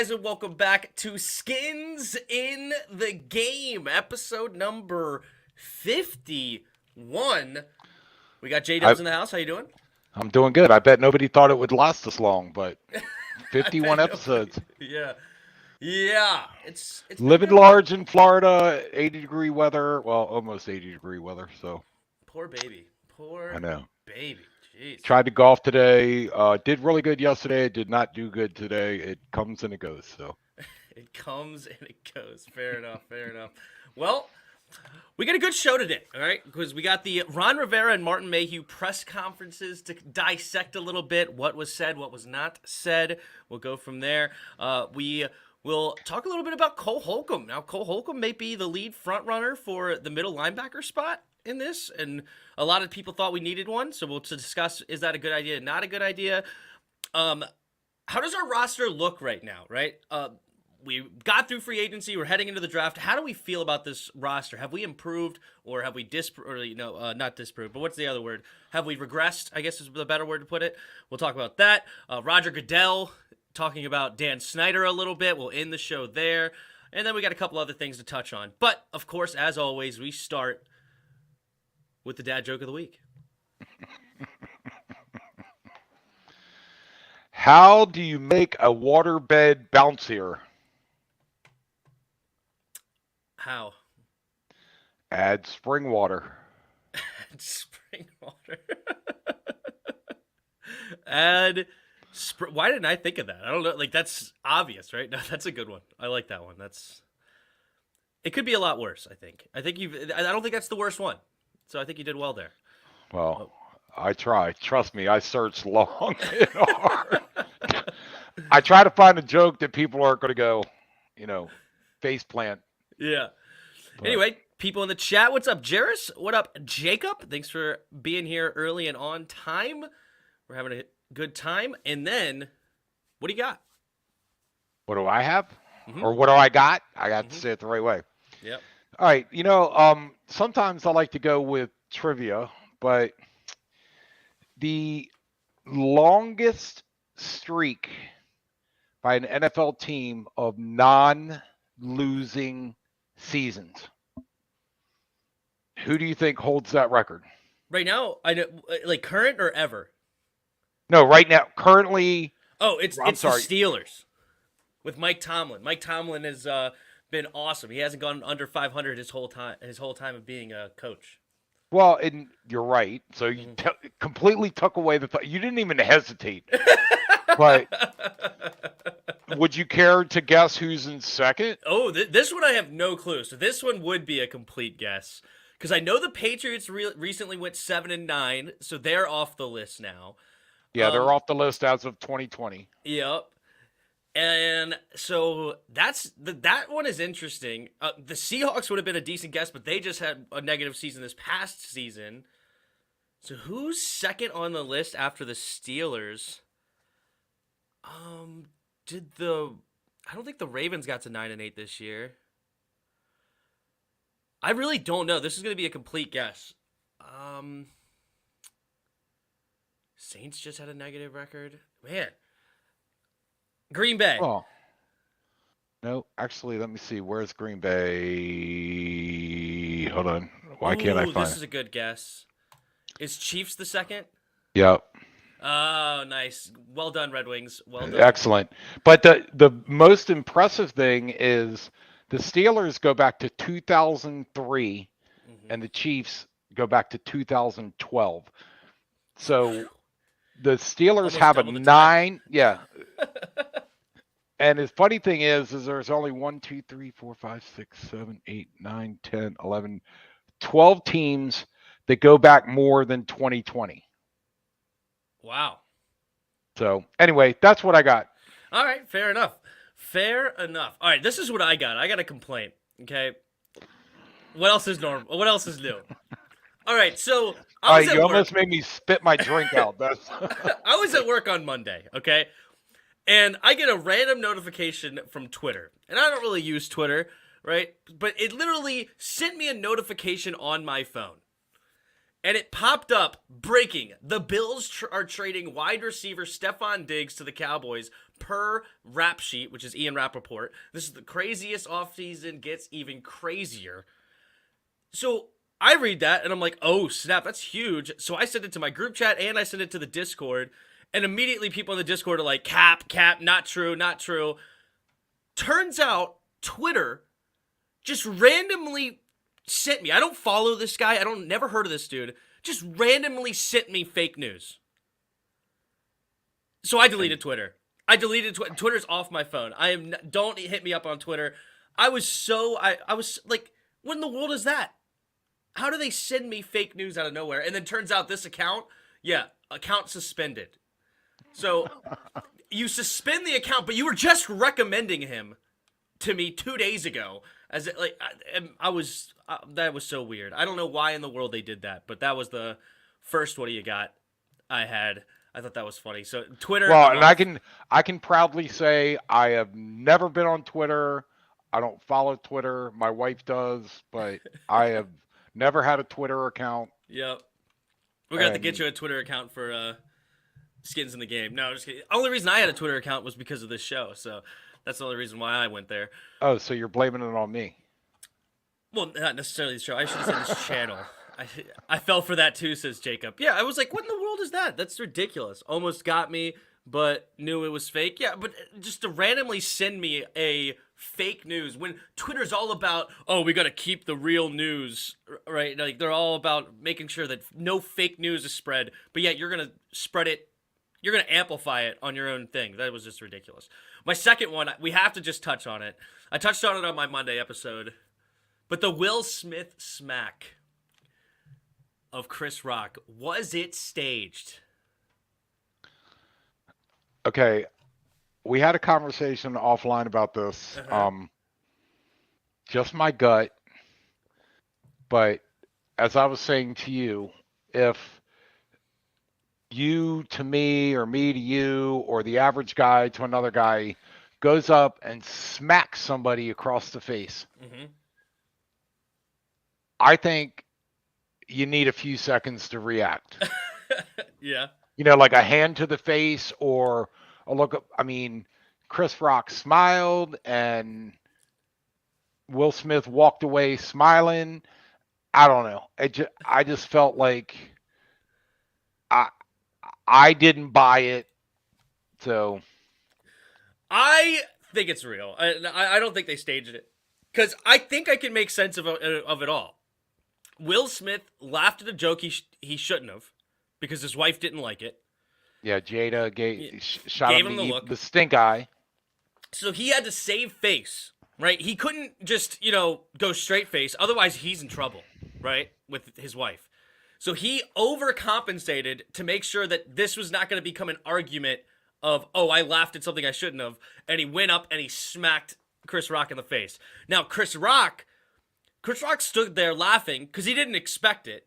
guys, and welcome back to Skins in the Game, episode number 51. We got J-Dubs in the house. How you doing? I'm doing good. I bet nobody thought it would last this long, but 51 episodes. Yeah. Yeah. It's living large in Florida, 80-degree weather. Well, almost 80-degree weather, so. Poor baby. I know. Baby. Jeez. Tried to golf today. Did really good yesterday. Did not do good today. It comes and it goes, so. It comes and it goes. Fair enough. Well, we got a good show today, all right? Because we got the Ron Rivera and Martin Mayhew press conferences to dissect a little bit what was said, what was not said. We'll go from there. We will talk a little bit about Cole Holcomb. Now, Cole Holcomb may be the lead front runner for the middle linebacker spot in this, and a lot of people thought we needed one, so we'll discuss, is that a good idea, not a good idea? How does our roster look right now, right? We got through free agency. We're heading into the draft. How do we feel about this roster? Have we improved, or have we not disproved, but what's the other word? Have we regressed, I guess is the better word to put it. We'll talk about that. Roger Goodell talking about Dan Snyder a little bit. We'll end the show there. And then we got a couple other things to touch on. But, of course, as always, we start with the dad joke of the week. How do you make a waterbed bouncier? How? Add spring water. Spring water. Why didn't I think of that? I don't know. Like, that's obvious, right? No, that's a good one. I like that one. It could be a lot worse, I think. I don't think that's the worst one. So I think you did well there. Well, I try. Trust me, I searched long and hard. I try to find a joke that people aren't going to go, face plant. Yeah. But anyway, people in the chat, what's up, Jairus? What up, Jacob? Thanks for being here early and on time. We're having a good time. And then, what do you got? What do I have? Mm-hmm. Or what do I got? I got to say it the right way. Yep. All right. Sometimes I like to go with trivia, but the longest streak by an NFL team of non-losing seasons. Who do you think holds that record? Right now, I know, like current or ever? No, right now, currently. Oh, it's the Steelers with Mike Tomlin. Mike Tomlin has been awesome. He hasn't gone under 500 his whole time of being a coach. Well, and you're right. So you completely took away the thought. You didn't even hesitate. But would you care to guess who's in second? Oh, this one I have no clue. So this one would be a complete guess because I know the Patriots recently went 7-9, so they're off the list now. Yeah, they're off the list as of 2020. Yep. And so that one is interesting. The Seahawks would have been a decent guess, but they just had a negative season this past season. So who's second on the list after the Steelers? I don't think the Ravens got to 9-8 this year. I really don't know. This is going to be a complete guess. Saints just had a negative record. Man. Green Bay. Oh. No, actually, let me see. Where's Green Bay? Hold on. Why can't I find this is a good guess. Is Chiefs the second? Yep. Oh, nice. Well done, Red Wings. Well done. Excellent. But the most impressive thing is the Steelers go back to 2003 and the Chiefs go back to 2012. So the Steelers have a 9. Yeah. And the funny thing is there's only 1, 2, 3, 4, 5, 6, 7, 8, 9, 10, 11, 12 teams that go back more than 2020. Wow. So anyway, that's what I got. All right, fair enough. All right, this is what I got. I got a complaint. Okay. What else is normal? What else is new? All right, so you almost made me spit my drink out. I was at work on Monday. Okay. And I get a random notification from Twitter. And I don't really use Twitter, right? But it literally sent me a notification on my phone. And it popped up, breaking. The Bills are trading wide receiver Stephon Diggs to the Cowboys per Rap Sheet, which is Ian Rappaport. This is the craziest offseason, gets even crazier. So I read that, and I'm like, oh, snap, that's huge. So I sent it to my group chat, and I sent it to the Discord. And immediately people in the Discord are like, cap, not true, not true. Turns out Twitter just randomly sent me. I don't follow this guy. Never heard of this dude. Just randomly sent me fake news. So I deleted Twitter. Twitter's off my phone. Don't hit me up on Twitter. I was like, what in the world is that? How do they send me fake news out of nowhere? And then turns out this account suspended. So you suspend the account, but you were just recommending him to me 2 days ago. That was so weird. I don't know why in the world they did that, but that was the first "what do you got" I had. I thought that was funny. So Twitter. Well, and I can proudly say I have never been on Twitter. I don't follow Twitter. My wife does, but I have never had a Twitter account. Yep. We're gonna have to get you a Twitter account for Skins in the Game. No, just kidding. Only reason I had a Twitter account was because of this show. So that's the only reason why I went there. Oh, so you're blaming it on me? Well, not necessarily the show. I should have said this channel. I fell for that too, says Jacob. Yeah, I was like, what in the world is that? That's ridiculous. Almost got me, but knew it was fake. Yeah, but just to randomly send me a fake news when Twitter's all about, oh, we got to keep the real news, right? Like they're all about making sure that no fake news is spread, but yet you're going to spread it. You're going to amplify it on your own thing. That was just ridiculous. My second one, we have to just touch on it. I touched on it on my Monday episode. But the Will Smith smack of Chris Rock, was it staged? Okay. We had a conversation offline about this. Just my gut. But as I was saying to you, if you to me or me to you or the average guy to another guy goes up and smacks somebody across the face, I think you need a few seconds to react. Yeah. You know, like a hand to the face or a look up. I mean, Chris Rock smiled and Will Smith walked away smiling. I don't know. I just felt like I didn't buy it. So I think it's real. I don't think they staged it. Because I think I can make sense of it all. Will Smith laughed at a joke he shouldn't have because his wife didn't like it. Yeah, Jada shot him the stink eye. So he had to save face, right? He couldn't just, go straight face. Otherwise, he's in trouble, right, with his wife. So he overcompensated to make sure that this was not going to become an argument of, oh, I laughed at something I shouldn't have. And he went up and he smacked Chris Rock in the face. Now, Chris Rock stood there laughing because he didn't expect it,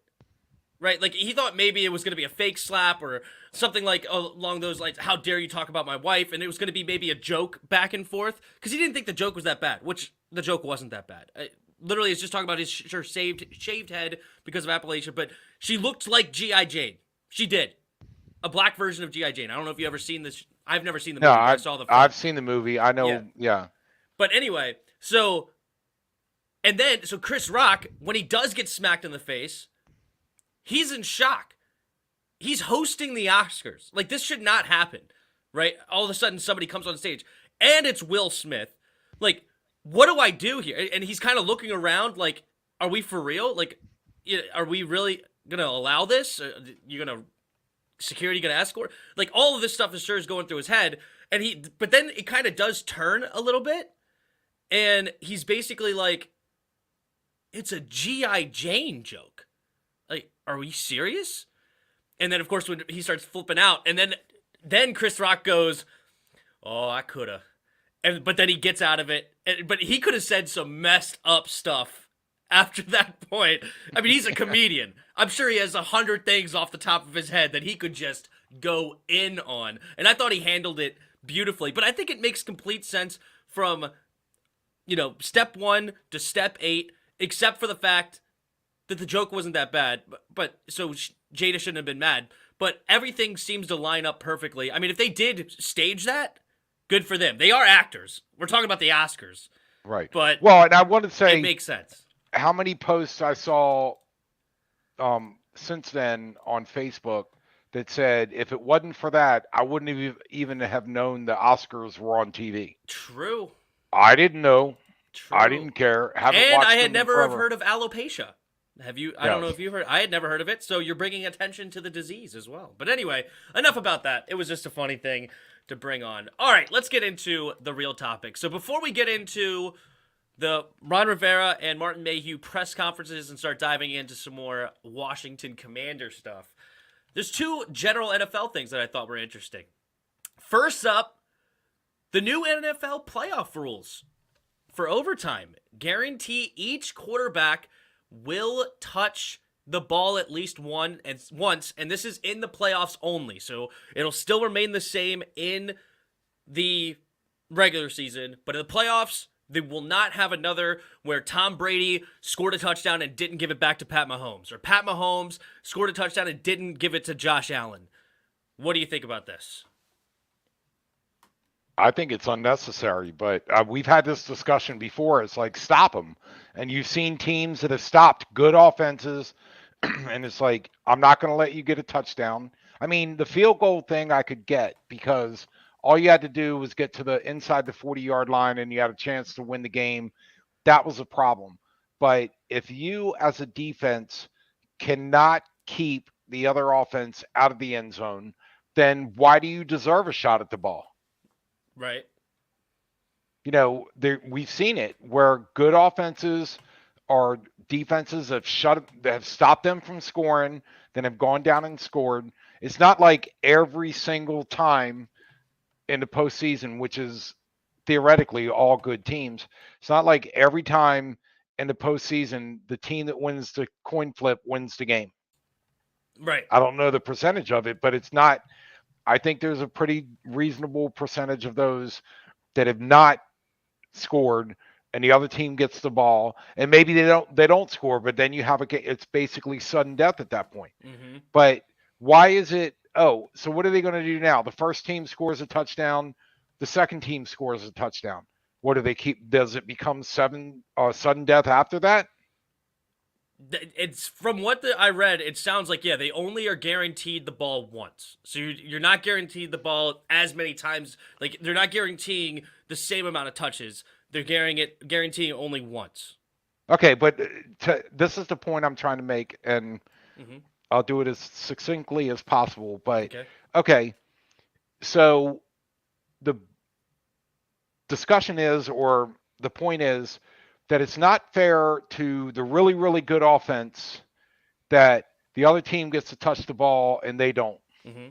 right? Like, he thought maybe it was going to be a fake slap or something like along those lines, how dare you talk about my wife? And it was going to be maybe a joke back and forth because he didn't think the joke was that bad, which the joke wasn't that bad. Literally, it's just talking about his shaved head because of Appalachia, but she looked like G.I. Jane. She did. A black version of G.I. Jane. I don't know if you ever seen this. I've never seen the movie. No, I saw the film. I've seen the movie. I know, yeah. But anyway, so Chris Rock, when he does get smacked in the face, he's in shock. He's hosting the Oscars. Like, this should not happen, right? All of a sudden, somebody comes on stage, and it's Will Smith. Like, what do I do here? And he's kind of looking around like, are we for real? Like, are we really going to allow this? Security going to escort? Like, all of this stuff is sure is going through his head. But then it kind of does turn a little bit. And he's basically like, it's a G.I. Jane joke. Like, are we serious? And then, of course, when he starts flipping out, and then Chris Rock goes, oh, I coulda. But then he gets out of it. But he could have said some messed up stuff after that point. I mean, he's a comedian. I'm sure he has 100 things off the top of his head that he could just go in on. And I thought he handled it beautifully. But I think it makes complete sense from, step 1 to step 8, except for the fact that the joke wasn't that bad, but so Jada shouldn't have been mad. But everything seems to line up perfectly. I mean, if they did stage that, good for them. They are actors. We're talking about the Oscars. Right. But well, and I want to say it makes sense. How many posts I saw since then on Facebook that said if it wasn't for that, I wouldn't have even have known the Oscars were on TV. True. I didn't know. True. I didn't care. Haven't and watched I had them never forever. heard of alopecia. Have you? I don't know if you've heard. I had never heard of it, so you're bringing attention to the disease as well. But anyway, enough about that. It was just a funny thing to bring on. All right, let's get into the real topic. So before we get into the Ron Rivera and Martin Mayhew press conferences and start diving into some more Washington Commander stuff, there's two general NFL things that I thought were interesting. First up, the new NFL playoff rules for overtime guarantee each quarterback will touch the ball at least once, and this is in the playoffs only. So it'll still remain the same in the regular season, but in the playoffs, they will not have another where Tom Brady scored a touchdown and didn't give it back to Pat Mahomes, or Pat Mahomes scored a touchdown and didn't give it to Josh Allen. What do you think about this? I think it's unnecessary, but we've had this discussion before. It's like, stop them. And you've seen teams that have stopped good offenses, and it's like, I'm not going to let you get a touchdown. I mean, the field goal thing I could get because all you had to do was get to the inside the 40-yard line and you had a chance to win the game. That was a problem. But if you as a defense cannot keep the other offense out of the end zone, then why do you deserve a shot at the ball? Right. You know, we've seen it where good offenses or defenses have stopped them from scoring, then have gone down and scored. It's not like every single time in the postseason, which is theoretically all good teams. It's not like every time in the postseason, the team that wins the coin flip wins the game. Right. I don't know the percentage of it, but it's not. I think there's a pretty reasonable percentage of those that have not scored and the other team gets the ball and maybe they don't score, but then you have it's basically sudden death at that point. Mm-hmm. But why is it? Oh, so what are they going to do now? The first team scores a touchdown. The second team scores a touchdown. What do they keep? Does it become sudden death after that? It's from what I read, it sounds like, yeah, they only are guaranteed the ball once. So you're not guaranteed the ball as many times. Like, they're not guaranteeing the same amount of touches. They're guaranteeing only once. Okay, but this is the point I'm trying to make, and I'll do it as succinctly as possible. But, okay, so the discussion is, or the point is, that it's not fair to the really, really good offense that the other team gets to touch the ball and they don't. Mm-hmm.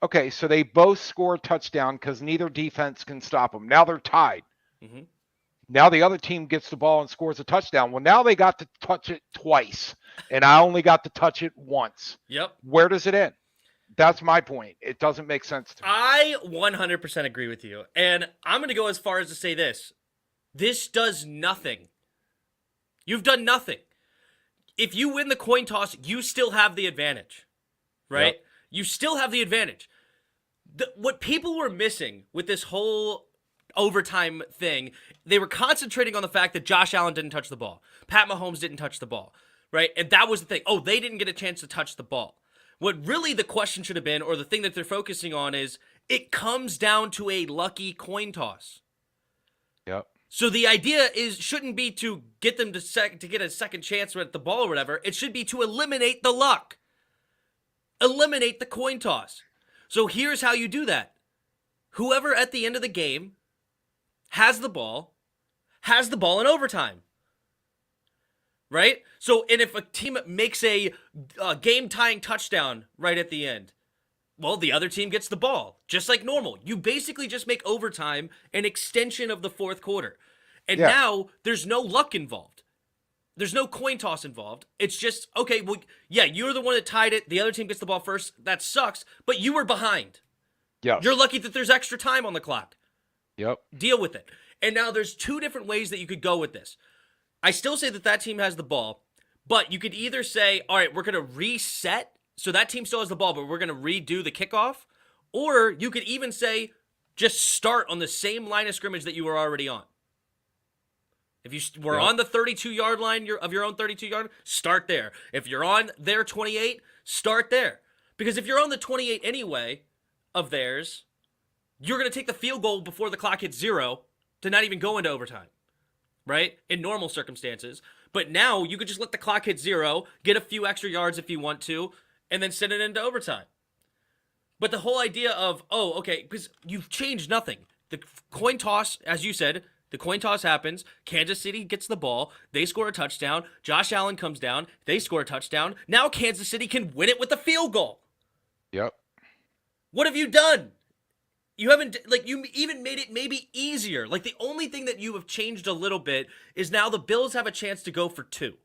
Okay, so they both score a touchdown because neither defense can stop them. Now they're tied. Mm-hmm. Now the other team gets the ball and scores a touchdown. Well, now they got to touch it twice, and I only got to touch it once. Yep. Where does it end? That's my point. It doesn't make sense to me. I 100% agree with you. And I'm going to go as far as to say this. This does nothing. You've done nothing. If you win the coin toss, you still have the advantage, right? Yep. You still have the advantage. What people were missing with this whole overtime thing, they were concentrating on the fact that Josh Allen didn't touch the ball. Pat Mahomes didn't touch the ball, right? And that was the thing. Oh, they didn't get a chance to touch the ball. What really the question should have been, or the thing that they're focusing on, is it comes down to a lucky coin toss. Yep. So the idea shouldn't be to get them to get a second chance at the ball or whatever. It should be to eliminate the luck. Eliminate the coin toss. So here's how you do that. Whoever at the end of the game has the ball in overtime. Right? So, and if a team makes a game-tying touchdown right at the end, well, the other team gets the ball, just like normal. You basically just make overtime an extension of the fourth quarter. And now there's no luck involved. There's no coin toss involved. It's just, okay, well, yeah, you're the one that tied it. The other team gets the ball first. That sucks, but you were behind. Yeah. You're lucky that there's extra time on the clock. Yep. Deal with it. And now there's two different ways that you could go with this. I still say that team has the ball, But you could either say, all right, we're going to reset, so that team still has the ball, but we're going to redo the kickoff. Or you could even say, just start on the same line of scrimmage that you were already on. If you were on the 32-yard line of your own 32-yard, start there. If you're on their 28, start there. Because if you're on the 28 anyway of theirs, you're going to take the field goal before the clock hits 0 to not even go into overtime, right? In normal circumstances. But now you could just let the clock hit 0, get a few extra yards if you want to, and then send it into overtime. But the whole idea of, oh, okay, because you've changed nothing. The coin toss, as you said, the coin toss happens. Kansas City gets the ball. They score a touchdown. Josh Allen comes down. They score a touchdown. Now Kansas City can win it with a field goal. Yep. What have you done? You haven't, like, you even made it maybe easier. Like, the only thing that you have changed a little bit is now the Bills have a chance to go for 2.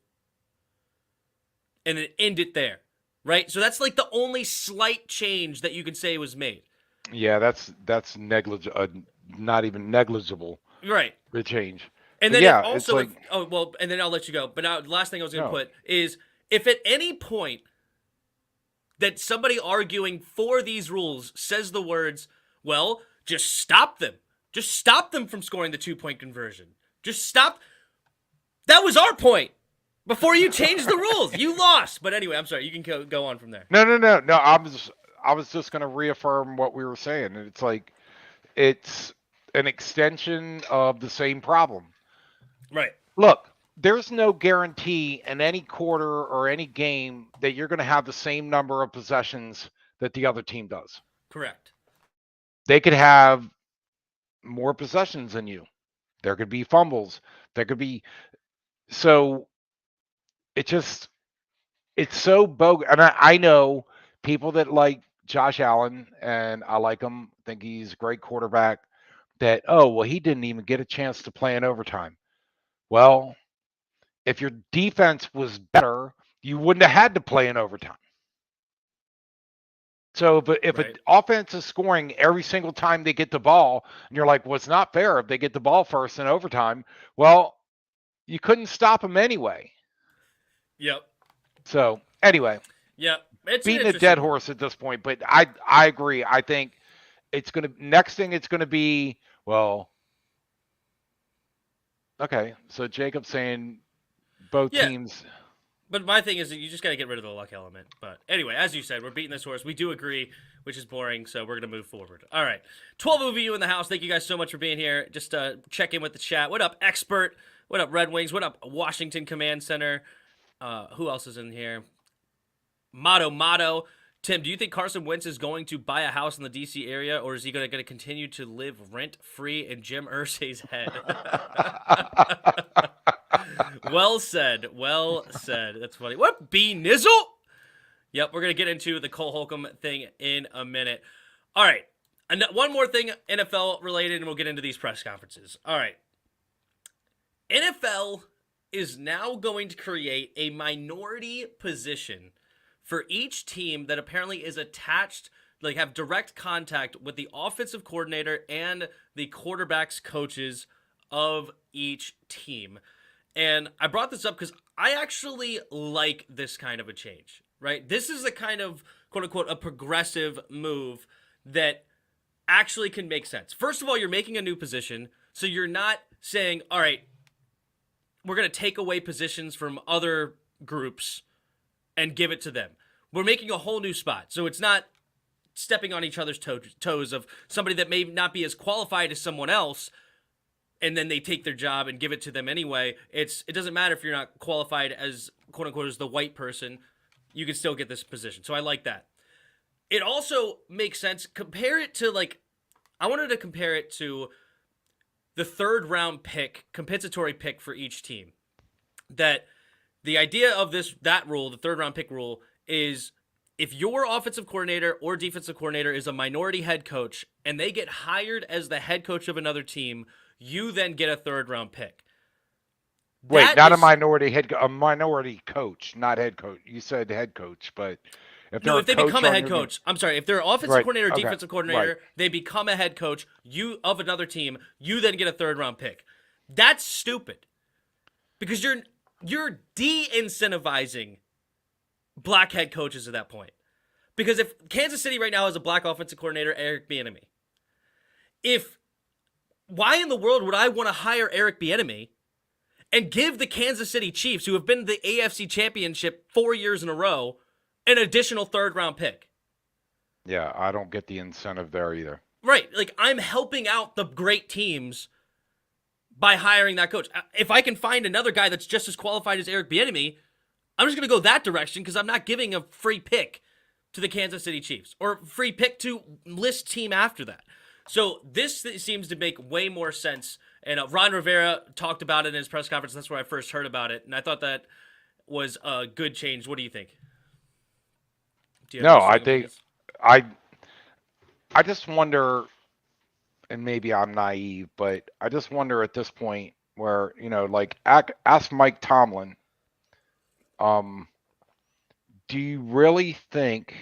And then end it there, right? So that's, like, the only slight change that you can say was made. Yeah, that's not even negligible. Right. The change. And but then yeah, also, it's like, and then I'll let you go. But now, the last thing I was going to put is, if at any point that somebody arguing for these rules says the words, well, just stop them. Just stop them from scoring the 2-point conversion. Just stop. That was our point. Before you changed the rules, you lost. But anyway, I'm sorry. You can go on from there. No. I was just going to reaffirm what we were saying. It's like, it's an extension of the same problem. Right. Look, there's no guarantee in any quarter or any game that you're going to have the same number of possessions that the other team does. Correct. They could have more possessions than you. There could be fumbles. There could be. So it's so bogus. And I know people that like Josh Allen, and I like him, think he's a great quarterback, that, oh, well, he didn't even get a chance to play in overtime. Well, if your defense was better, you wouldn't have had to play in overtime. So if an offense is scoring every single time they get the ball, and you're like, well, it's not fair if they get the ball first in overtime. Well, you couldn't stop them anyway. Yep. So anyway. Yep. It's beating a dead horse at this point, but I agree. I think next thing it's gonna be, well, okay. So Jacob's saying both teams. But my thing is that you just got to get rid of the luck element. But anyway, as you said, we're beating this horse. We do agree, which is boring, so we're going to move forward. All right. 12 of you in the house. Thank you guys so much for being here. Just check in with the chat. What up, Expert? What up, Red Wings? What up, Washington Command Center? Who else is in here? Motto. Tim, do you think Carson Wentz is going to buy a house in the D.C. area, or is he going to continue to live rent-free in Jim Irsay's head? Well said. That's funny. What, B. Nizzle? Yep, we're going to get into the Cole Holcomb thing in a minute. All right, and one more thing NFL-related, and we'll get into these press conferences. All right. NFL is now going to create a minority position for each team that apparently is attached, like have direct contact with the offensive coordinator and the quarterback's coaches of each team. And I brought this up because I actually like this kind of a change, right? This is a kind of, quote unquote, a progressive move that actually can make sense. First of all, you're making a new position, so you're not saying, all right, we're going to take away positions from other groups and give it to them. We're making a whole new spot. So it's not stepping on each other's toes of somebody that may not be as qualified as someone else, and then they take their job and give it to them anyway. It doesn't matter if you're not qualified as, quote unquote, as the white person. You can still get this position. So I like that. It also makes sense. Compare it to, like, I wanted to compare it to the third round pick, compensatory pick for each team. That the idea of that rule, the third round pick rule, is if your offensive coordinator or defensive coordinator is a minority head coach and they get hired as the head coach of another team, you then get a third round pick. Wait, not a minority coach, not head coach. You said head coach, but if they become a head coach, I'm sorry, if they're offensive coordinator or defensive coordinator, they become a head coach, you of another team, you then get a third round pick. That's stupid. Because you're de-incentivizing black head coaches at that point. Because if Kansas City right now has a black offensive coordinator, Eric Bieniemy, why in the world would I want to hire Eric Bieniemy and give the Kansas City Chiefs, who have been the AFC Championship 4 years in a row, an additional third-round pick? Yeah, I don't get the incentive there either. Right. Like, I'm helping out the great teams by hiring that coach. If I can find another guy that's just as qualified as Eric Bieniemy, I'm just going to go that direction because I'm not giving a free pick to the Kansas City Chiefs or free pick to list team after that. So this seems to make way more sense. And Ron Rivera talked about it in his press conference. That's where I first heard about it. And I thought that was a good change. What do you think? No, I think I just wonder, and maybe I'm naive, but I just wonder at this point where, like ask Mike Tomlin, do you really think,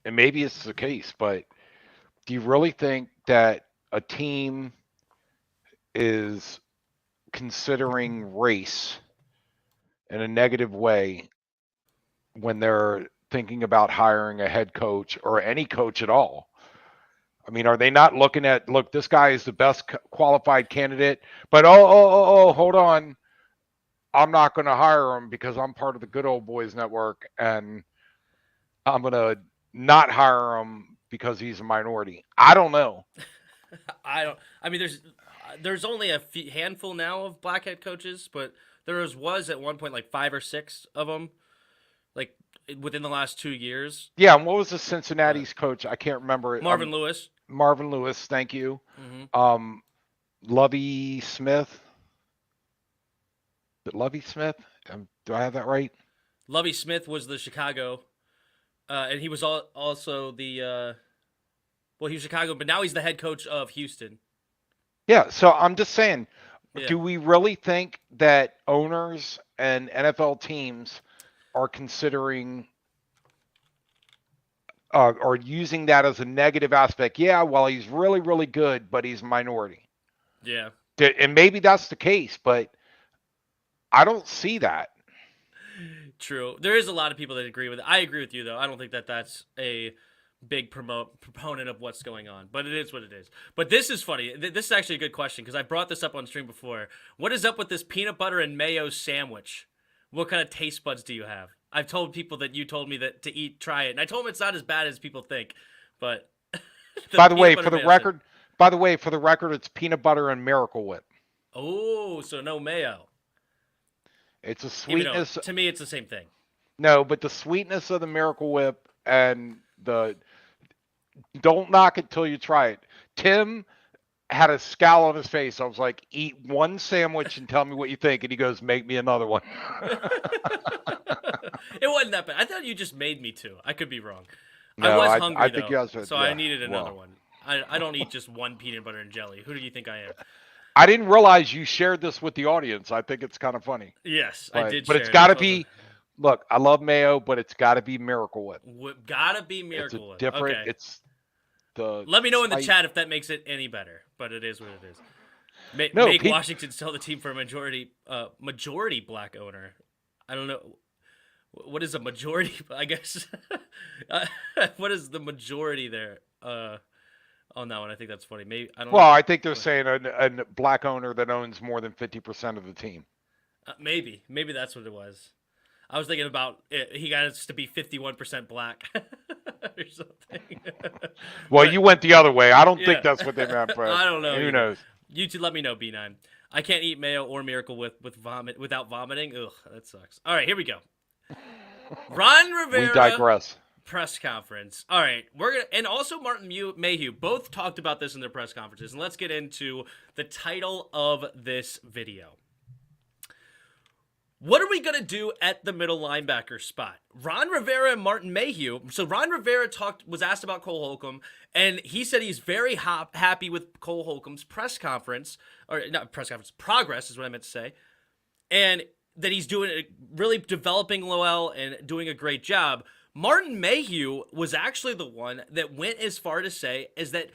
and maybe it's the case, but do you really think that a team is considering race in a negative way when they're thinking about hiring a head coach or any coach at all? I mean, are they not looking at, look, this guy is the best qualified candidate, but hold on, I'm not going to hire him because I'm part of the Good Old Boys Network, and I'm going to not hire him because he's a minority. I don't know. I mean, there's only a handful now of black head coaches, but there was at one point like 5 or 6 of them, like within the last 2 years. Yeah, and what was the Cincinnati's coach? I can't remember it. Marvin Lewis. Marvin Lewis, thank you. Mm-hmm. Lovie Smith. Lovie Smith? Do I have that right? Lovie Smith was the Chicago, and he was also the, he was Chicago, but now he's the head coach of Houston. Yeah, so I'm just saying, Yeah. Do we really think that owners and NFL teams are considering or using that as a negative aspect? Yeah, well, he's really, really good, but he's a minority. Yeah. And maybe that's the case, but I don't see that. True. There is a lot of people that agree with it. I agree with you, though. I don't think that that's a big proponent of what's going on, but it is what it is. But this is funny. This is actually a good question because I brought this up on stream before. What is up with this peanut butter and mayo sandwich? What kind of taste buds do you have? I've told people that you told me that to try it, and I told them it's not as bad as people think. But by the way, for the record, it's peanut butter and Miracle Whip. Oh, so no mayo. It's a sweetness. To me, it's the same thing. No, but the sweetness of the Miracle Whip and don't knock it till you try it. Tim had a scowl on his face. I was like, eat one sandwich and tell me what you think. And he goes, make me another one. It wasn't that bad. I thought you just made me two. I could be wrong. No, I was hungry, I think though, you so I needed another one. I don't eat just one peanut butter and jelly. Who do you think I am? I didn't realize you shared this with the audience. I think it's kind of funny. Yes, I did. But it's got to be. Look, I love mayo, but it's got to be Miracle Whip. Gotta be Miracle Whip. Different. Okay. It's the. Let me know in the chat if that makes it any better. But it is what it is. Make Washington sell the team for a majority black owner. I don't know. What is a majority? I guess. What is the majority there? On that one, I think that's funny. Maybe I don't. Well, know. I think they're saying a black owner that owns more than 50% of the team. Maybe that's what it was. I was thinking about he got us to be 51% black or something. Well, you went the other way. I don't think that's what they meant, but I don't know. Who knows? You two let me know, B9. I can't eat mayo or Miracle without vomiting. Ugh, that sucks. All right, here we go. Ron Rivera. We digress. Press conference. All right, and also Martin Mayhew both talked about this in their press conferences. And let's get into the title of this video. What are we going to do at the middle linebacker spot? Ron Rivera and Martin Mayhew. So Ron Rivera was asked about Cole Holcomb, and he said he's very happy with Cole Holcomb's progress is what I meant to say, and that he's really developing Lowell and doing a great job. Martin Mayhew was actually the one that went as far to say is that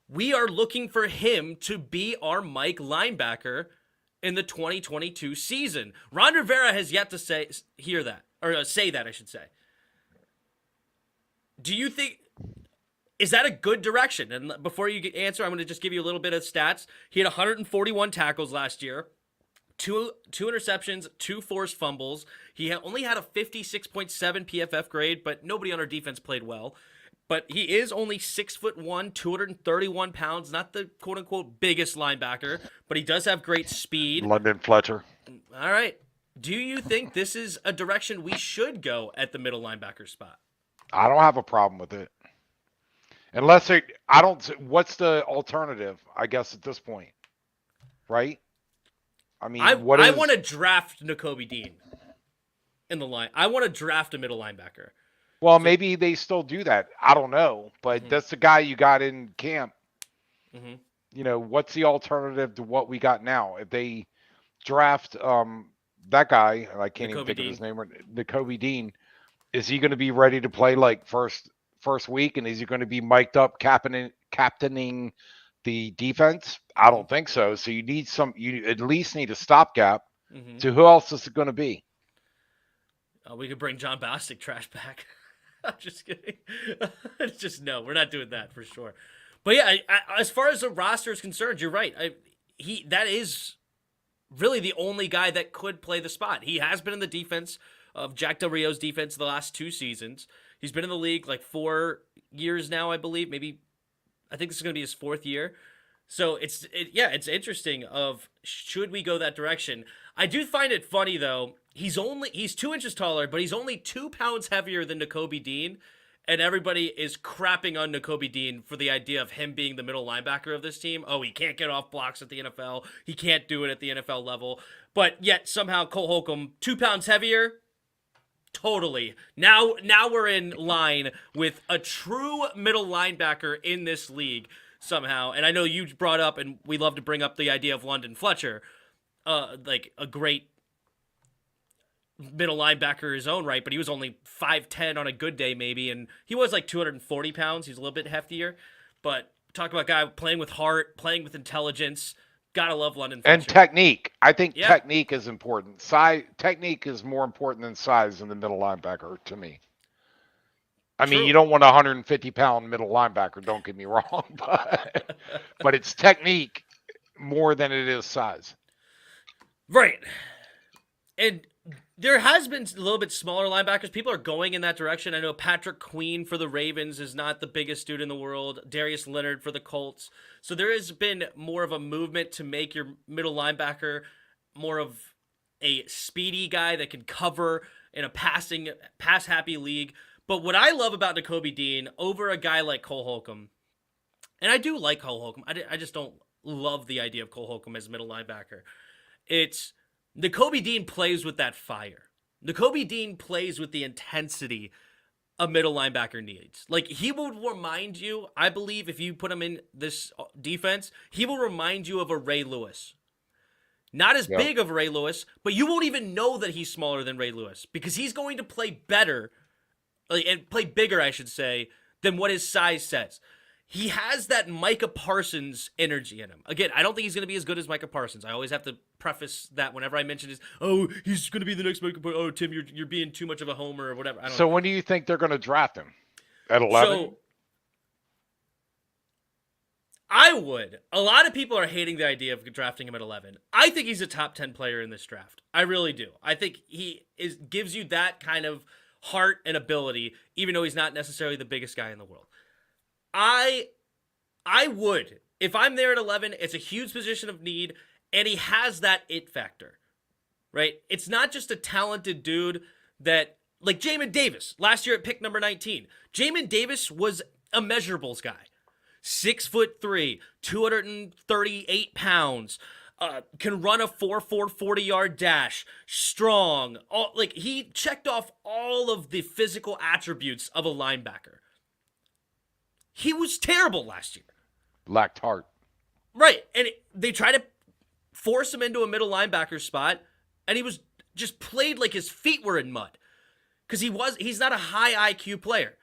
we are looking for him to be our Mike linebacker in the 2022 season. Ron Rivera has yet to say that, I should say. Do you think, is that a good direction? And before you answer, I'm going to just give you a little bit of stats. He had 141 tackles last year, two interceptions, 2 forced fumbles. He only had a 56.7 PFF grade, but nobody on our defense played well. But he is only 6'1", 231 pounds, not the quote-unquote biggest linebacker, but he does have great speed. London Fletcher. All right. Do you think this is a direction we should go at the middle linebacker spot? I don't have a problem with it. What's the alternative, I guess, at this point? Right? I mean, I want to draft Nakobe Dean in the line. I want to draft a middle linebacker. Well, maybe they still do that. I don't know. But that's the guy you got in camp. Mm-hmm. You know, what's the alternative to what we got now? If they draft that guy, and I can't even think of his name, Nakobe Dean, is he going to be ready to play like first week? And is he going to be mic'd up captaining the defense? I don't think so. So you at least need a stopgap. Mm-hmm. To who else is it going to be? We could bring John Bostic trash back. I'm just kidding. No, we're not doing that for sure. But yeah, as far as the roster is concerned, you're right. That is really the only guy that could play the spot. He has been in the defense of Jack Del Rio's defense the last 2 seasons. He's been in the league like 4 years now, I believe. I think this is going to be his 4th year. So it's interesting of should we go that direction. I do find it funny though. He's 2 inches taller, but he's only 2 pounds heavier than Nakobe Dean, and everybody is crapping on Nakobe Dean for the idea of him being the middle linebacker of this team. Oh, he can't get off blocks at the NFL. He can't do it at the NFL level. But yet somehow Cole Holcomb, 2 pounds heavier. Totally. Now we're in line with a true middle linebacker in this league somehow. And I know you brought up, and we love to bring up the idea of London Fletcher, like a great middle linebacker in his own right, but he was only 5'10" on a good day maybe, and he was like 240 pounds. He's a little bit heftier. But talk about a guy playing with heart, playing with intelligence. Gotta love London Fletcher. And technique. I think technique is important. Technique is more important than size in the middle linebacker to me. I mean, you don't want a 150-pound middle linebacker, don't get me wrong, but it's technique more than it is size. Right. And there has been a little bit smaller linebackers. People are going in that direction. I know Patrick Queen for the Ravens is not the biggest dude in the world. Darius Leonard for the Colts. So there has been more of a movement to make your middle linebacker more of a speedy guy that can cover in a pass-happy league. But what I love about Nakobe Dean over a guy like Cole Holcomb, and I do like Cole Holcomb. I just don't love the idea of Cole Holcomb as a middle linebacker. It's Nakobe Dean plays with that fire. Nakobe Dean plays with the intensity a middle linebacker needs. Like, he will remind you, I believe, if you put him in this defense, he will remind you of a Ray Lewis. Not as big of a Ray Lewis, but you won't even know that he's smaller than Ray Lewis because he's going to play better, and play bigger, I should say, than what his size says. He has that Micah Parsons energy in him. Again, I don't think he's going to be as good as Micah Parsons. I always have to preface that whenever I mention he's going to be the next Micah Parsons. Oh, Tim, you're being too much of a homer or whatever. I don't know. When do you think they're going to draft him? At 11? So, I would. A lot of people are hating the idea of drafting him at 11. I think he's a top 10 player in this draft. I really do. I think he gives you that kind of heart and ability, even though he's not necessarily the biggest guy in the world. I would. If I'm there at 11, it's a huge position of need, and he has that it factor, right? It's not just a talented dude that, like Jamin Davis, last year at pick number 19. Jamin Davis was a measurables guy. 6'3", 238 pounds, can run a 4.4 40-yard dash, strong. He checked off all of the physical attributes of a linebacker. He was terrible last year. Lacked heart. Right. And they tried to force him into a middle linebacker spot, and he was just played like his feet were in mud. Because he's not a high IQ player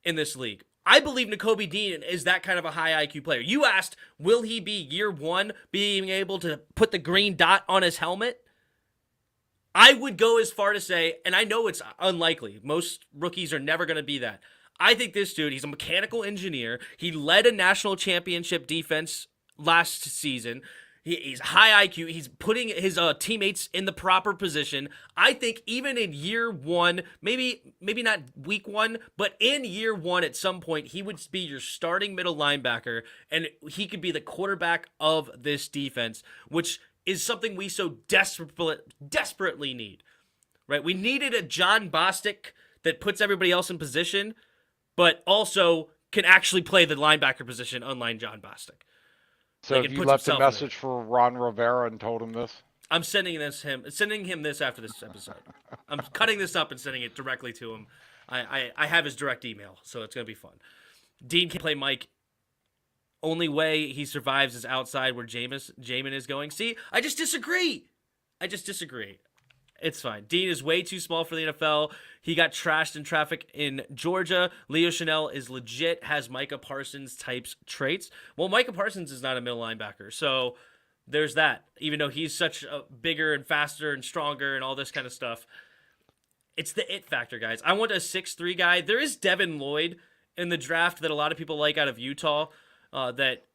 in this league. I believe Nakobe Dean is that kind of a high IQ player. You asked, will he be year one being able to put the green dot on his helmet? I would go as far to say, and I know it's unlikely, most rookies are never going to be that. I think this dude, he's a mechanical engineer. He led a national championship defense last season. He's high IQ. He's putting his teammates in the proper position. I think even in year one, maybe not week one, but in year one at some point, he would be your starting middle linebacker, and he could be the quarterback of this defense, which is something we so desperately need, right? We needed a John Bostic that puts everybody else in position, but also can actually play the linebacker position, unlike John Bostic. So if you left a message for Ron Rivera and told him this? I'm sending him this after this episode. I'm cutting this up and sending it directly to him. I have his direct email, so it's going to be fun. Dean can play Mike. Only way he survives is outside where Jamin is going. See, I just disagree. It's fine. Dean is way too small for the NFL. He got trashed in traffic in Georgia. Leo Chanel is legit, has Micah Parsons types traits. Well, Micah Parsons is not a middle linebacker, so there's that. Even though he's such a bigger and faster and stronger and all this kind of stuff. It's the it factor, guys. I want a 6'3" guy. There is Devin Lloyd in the draft that a lot of people like out of Utah. That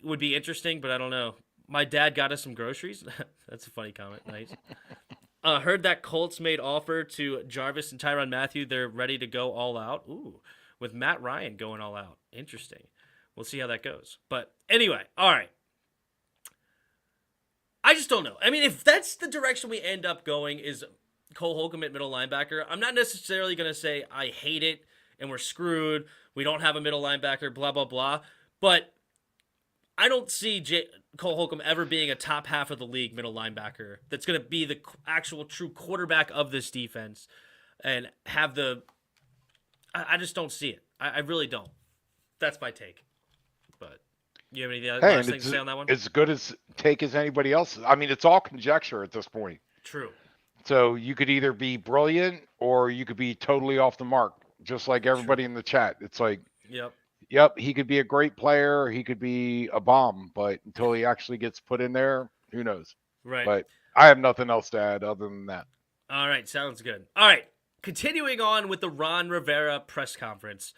would be interesting, but I don't know. My dad got us some groceries. That's a funny comment. Nice. Heard that Colts made offer to Jarvis and Tyrann Mathieu. They're ready to go all out. Ooh, with Matt Ryan going all out. Interesting. We'll see how that goes. But anyway, all right. I just don't know. I mean, if that's the direction we end up going is Cole Holcomb at middle linebacker, I'm not necessarily going to say I hate it and we're screwed. We don't have a middle linebacker, blah, blah, blah. But I don't see Cole Holcomb ever being a top half of the league middle linebacker that's going to be the actual true quarterback of this defense and have the – I just don't see it. I really don't. That's my take. But you have any last things to say on that one? As good as take as anybody else. I mean, it's all conjecture at this point. True. So you could either be brilliant or you could be totally off the mark, just like everybody in the chat. It's like – Yep, he could be a great player. He could be a bomb, but until he actually gets put in there, who knows? Right. But I have nothing else to add other than that. All right, sounds good. All right, continuing on with the Ron Rivera press conference.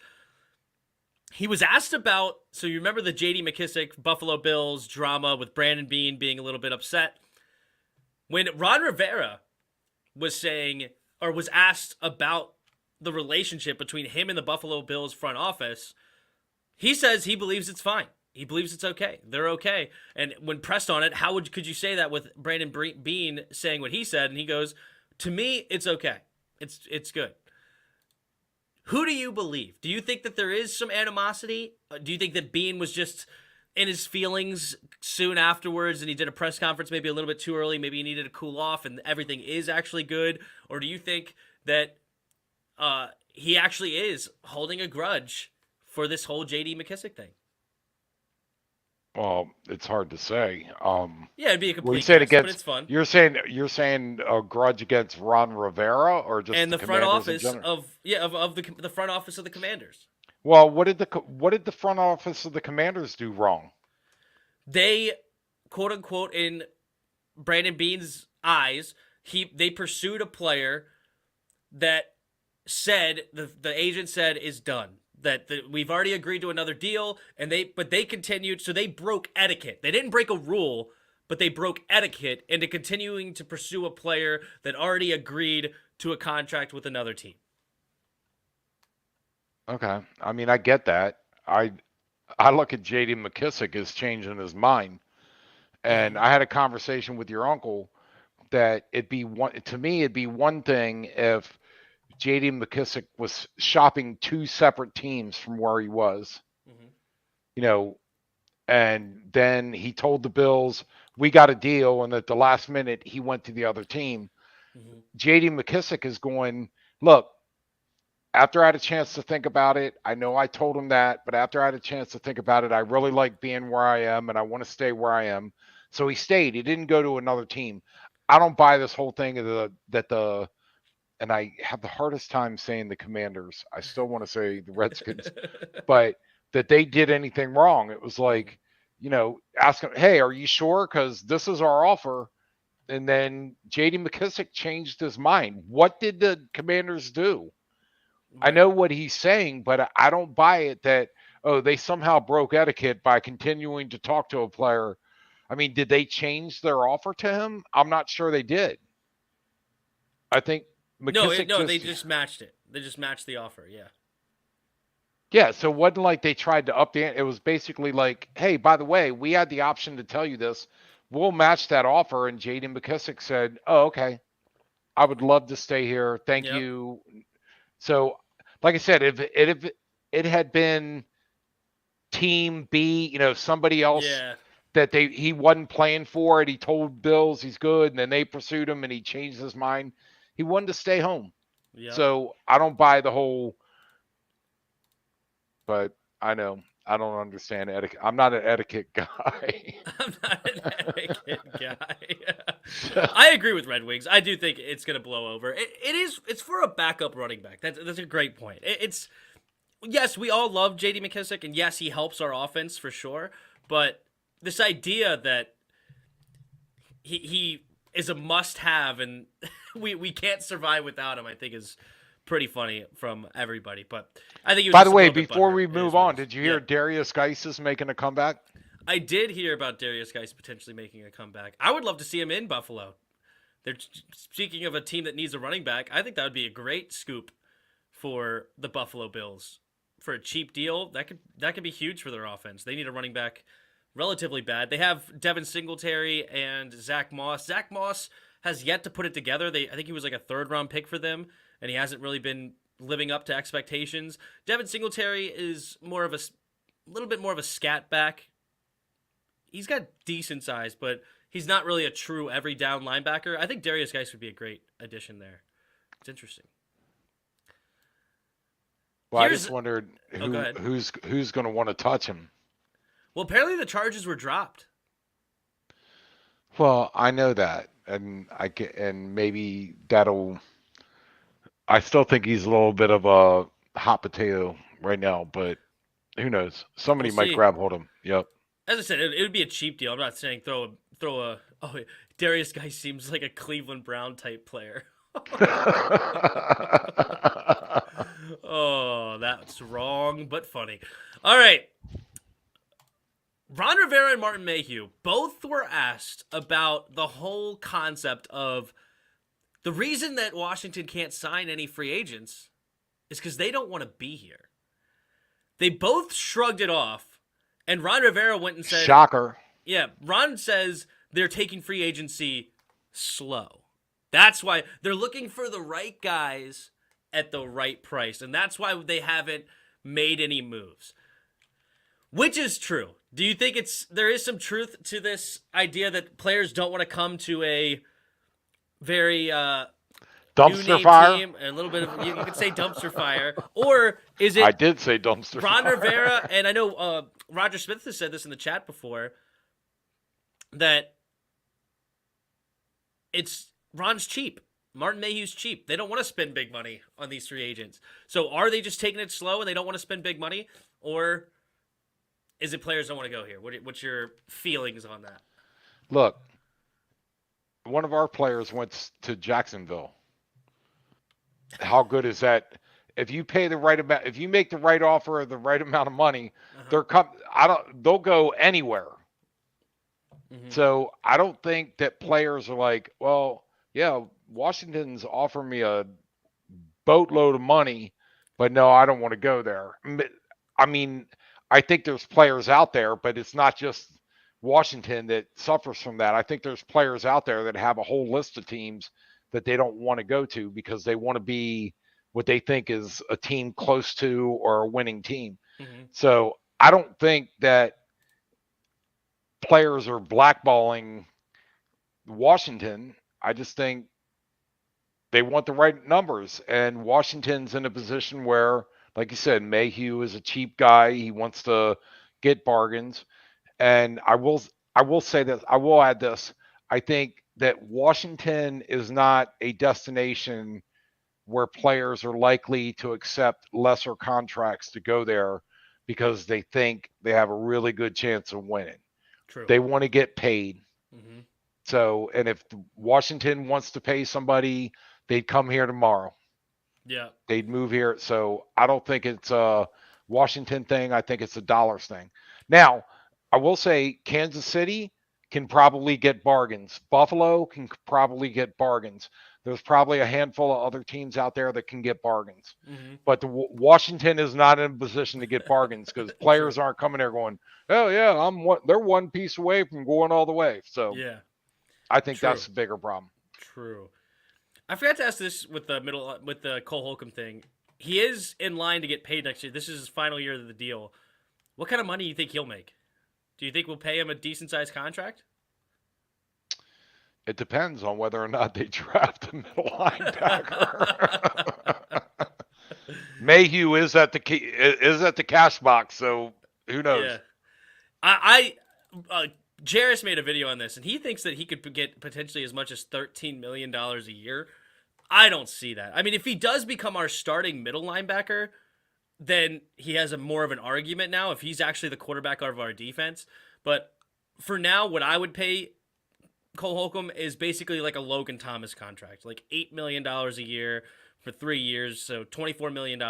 He was asked about, so you remember the J.D. McKissick Buffalo Bills drama with Brandon Beane being a little bit upset? When Ron Rivera was saying, or was asked about the relationship between him and the Buffalo Bills front office, he says he believes it's fine. He believes it's okay. They're okay. And when pressed on it, could you say that with Brandon Beane saying what he said? And he goes, to me, it's okay. It's good. Who do you believe? Do you think that there is some animosity? Do you think that Beane was just in his feelings soon afterwards and he did a press conference maybe a little bit too early, maybe he needed to cool off and everything is actually good? Or do you think that he actually is holding a grudge for this whole J.D. McKissick thing? Well, it's hard to say. Yeah, it'd be a complete guess, but it's fun. You're saying a grudge against Ron Rivera or just and the front office of the front office of the Commanders. Well, what did the front office of the Commanders do wrong? They, quote unquote, in Brandon Beane's eyes, they pursued a player that said the agent said is done. That we've already agreed to another deal, but they continued, so they broke etiquette. They didn't break a rule, but they broke etiquette into continuing to pursue a player that already agreed to a contract with another team. Okay, I mean, I get that. I look at J.D. McKissick as changing his mind, and I had a conversation with your uncle that it'd be one thing if J.D. McKissick was shopping two separate teams from where he was, and then he told the Bills, we got a deal, and at the last minute, he went to the other team. Mm-hmm. J.D. McKissick is going, look, after I had a chance to think about it, I know I told him that, but after I had a chance to think about it, I really like being where I am, and I want to stay where I am. So he stayed. He didn't go to another team. I don't buy this whole thing that the and I have the hardest time saying the Commanders. I still want to say the Redskins, but that they did anything wrong. It was like, ask them, hey, are you sure? Because this is our offer. And then J.D. McKissick changed his mind. What did the Commanders do? I Right. know what he's saying, but I don't buy it that, oh, they somehow broke etiquette by continuing to talk to a player. I mean, did they change their offer to him? I'm not sure they did. I think McKissick No, they just, just matched it. They just matched the offer. Yeah. yeah, so it wasn't like they tried to up the, it was basically like, hey, by the way, we had the option to tell you this. We'll match that offer. And J.D. McKissick said, oh, okay. I would love to stay here. Thank Yep. you. So, like I said, if it had been Team B, somebody else Yeah. that he wasn't playing for it, he told Bills he's good, and then they pursued him and he changed his mind. He wanted to stay home. Yep. So I don't buy the whole, but I know I don't understand etiquette. I'm not an etiquette guy. I'm not an etiquette guy. So, I agree with Red Wings. I do think it's going to blow over. It's for a backup running back. That's a great point. It's yes, we all love J.D. McKissick, and yes, he helps our offense for sure. But this idea that he is a must-have and we can't survive without him, I think is pretty funny from everybody. But I think he was by just the a way, little bit before butthurt. we It is move what it on, is. did you Yeah. hear Darius Geis is making a comeback? I did hear about Darius Geis potentially making a comeback. I would love to see him in Buffalo. They're speaking of a team that needs a running back. I think that would be a great scoop for the Buffalo Bills for a cheap deal. That could be huge for their offense. They need a running back relatively bad. They have Devin Singletary and Zach Moss. Zach Moss has yet to put it together. I think he was like a third-round pick for them, and he hasn't really been living up to expectations. Devin Singletary is more of a little bit more of a scat back. He's got decent size, but he's not really a true every down linebacker. I think Darius Geis would be a great addition there. It's interesting. Well, I Here's just wondered Oh, go ahead. who's going to want to touch him. Well, apparently the charges were dropped. Well, I know that, and and maybe that'll. I still think he's a little bit of a hot potato right now, but who knows? We'll Somebody might see. grab hold of him. Yep. As I said, it would be a cheap deal. I'm not saying throw a. Oh, Darius Guy seems like a Cleveland Brown type player. Oh, that's wrong, but funny. All right. Ron Rivera and Martin Mayhew both were asked about the whole concept of the reason that Washington can't sign any free agents is because they don't want to be here. They both shrugged it off, and Ron Rivera went and said, Shocker. yeah, Ron says they're taking free agency slow. That's why they're looking for the right guys at the right price, and that's why they haven't made any moves. Which is true. Do you think there is some truth to this idea that players don't want to come to a very new Dumpster name fire. team, and a little bit of you could say dumpster fire, or is I it did say dumpster Ron fire. Rivera? And I know Roger Smith has said this in the chat before that it's Ron's cheap. Martin Mayhew's cheap. They don't want to spend big money on these free agents. So are they just taking it slow and they don't want to spend big money, or is it players don't want to go here? What's your feelings on that? Look, one of our players went to Jacksonville. How good is that? If you pay the right amount, if you make the right offer or the right amount of money, they'll go anywhere. Mm-hmm. So I don't think that players are like, well, yeah, Washington's offering me a boatload of money, but no, I don't want to go there. I mean, I think there's players out there, but it's not just Washington that suffers from that. I think there's players out there that have a whole list of teams that they don't want to go to because they want to be what they think is a team close to or a winning team. Mm-hmm. So I don't think that players are blackballing Washington. I just think they want the right numbers. And Washington's in a position where, like you said, Mayhew is a cheap guy. He wants to get bargains. And I will say this. I will add this. I think that Washington is not a destination where players are likely to accept lesser contracts to go there because they think they have a really good chance of winning. True. They want to get paid. Mm-hmm. So, and if Washington wants to pay somebody, they'd come here tomorrow. Yeah. They'd move here. So I don't think it's a Washington thing. I think it's a dollars thing. Now, I will say Kansas City can probably get bargains. Buffalo can probably get bargains. There's probably a handful of other teams out there that can get bargains. Mm-hmm. But Washington is not in a position to get bargains because players aren't coming there going, oh, yeah, they're one piece away from going all the way. So yeah, I think that's the bigger problem. True. I forgot to ask this with the Cole Holcomb thing. He is in line to get paid next year. This is his final year of the deal. What kind of money do you think he'll make? Do you think we'll pay him a decent-sized contract? It depends on whether or not they draft a middle linebacker. Mayhew is at the cash box, so who knows? Yeah. Jairus made a video on this, and he thinks that he could get potentially as much as $13 million a year. I don't see that. I mean, if he does become our starting middle linebacker, then he has more of an argument now if he's actually the quarterback of our defense. But for now, what I would pay Cole Holcomb is basically like a Logan Thomas contract, like $8 million a year for 3 years, so $24 million,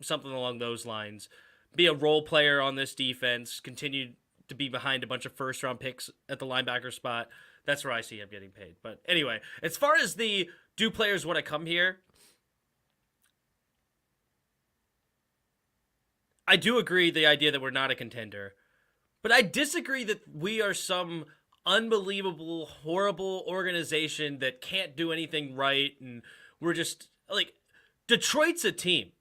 something along those lines. Be a role player on this defense, continue to be behind a bunch of first-round picks at the linebacker spot. That's where I see him getting paid. But anyway, as far as do players want to come here, I do agree the idea that we're not a contender. But I disagree that we are some unbelievable, horrible organization that can't do anything right, and we're just like Detroit's a team.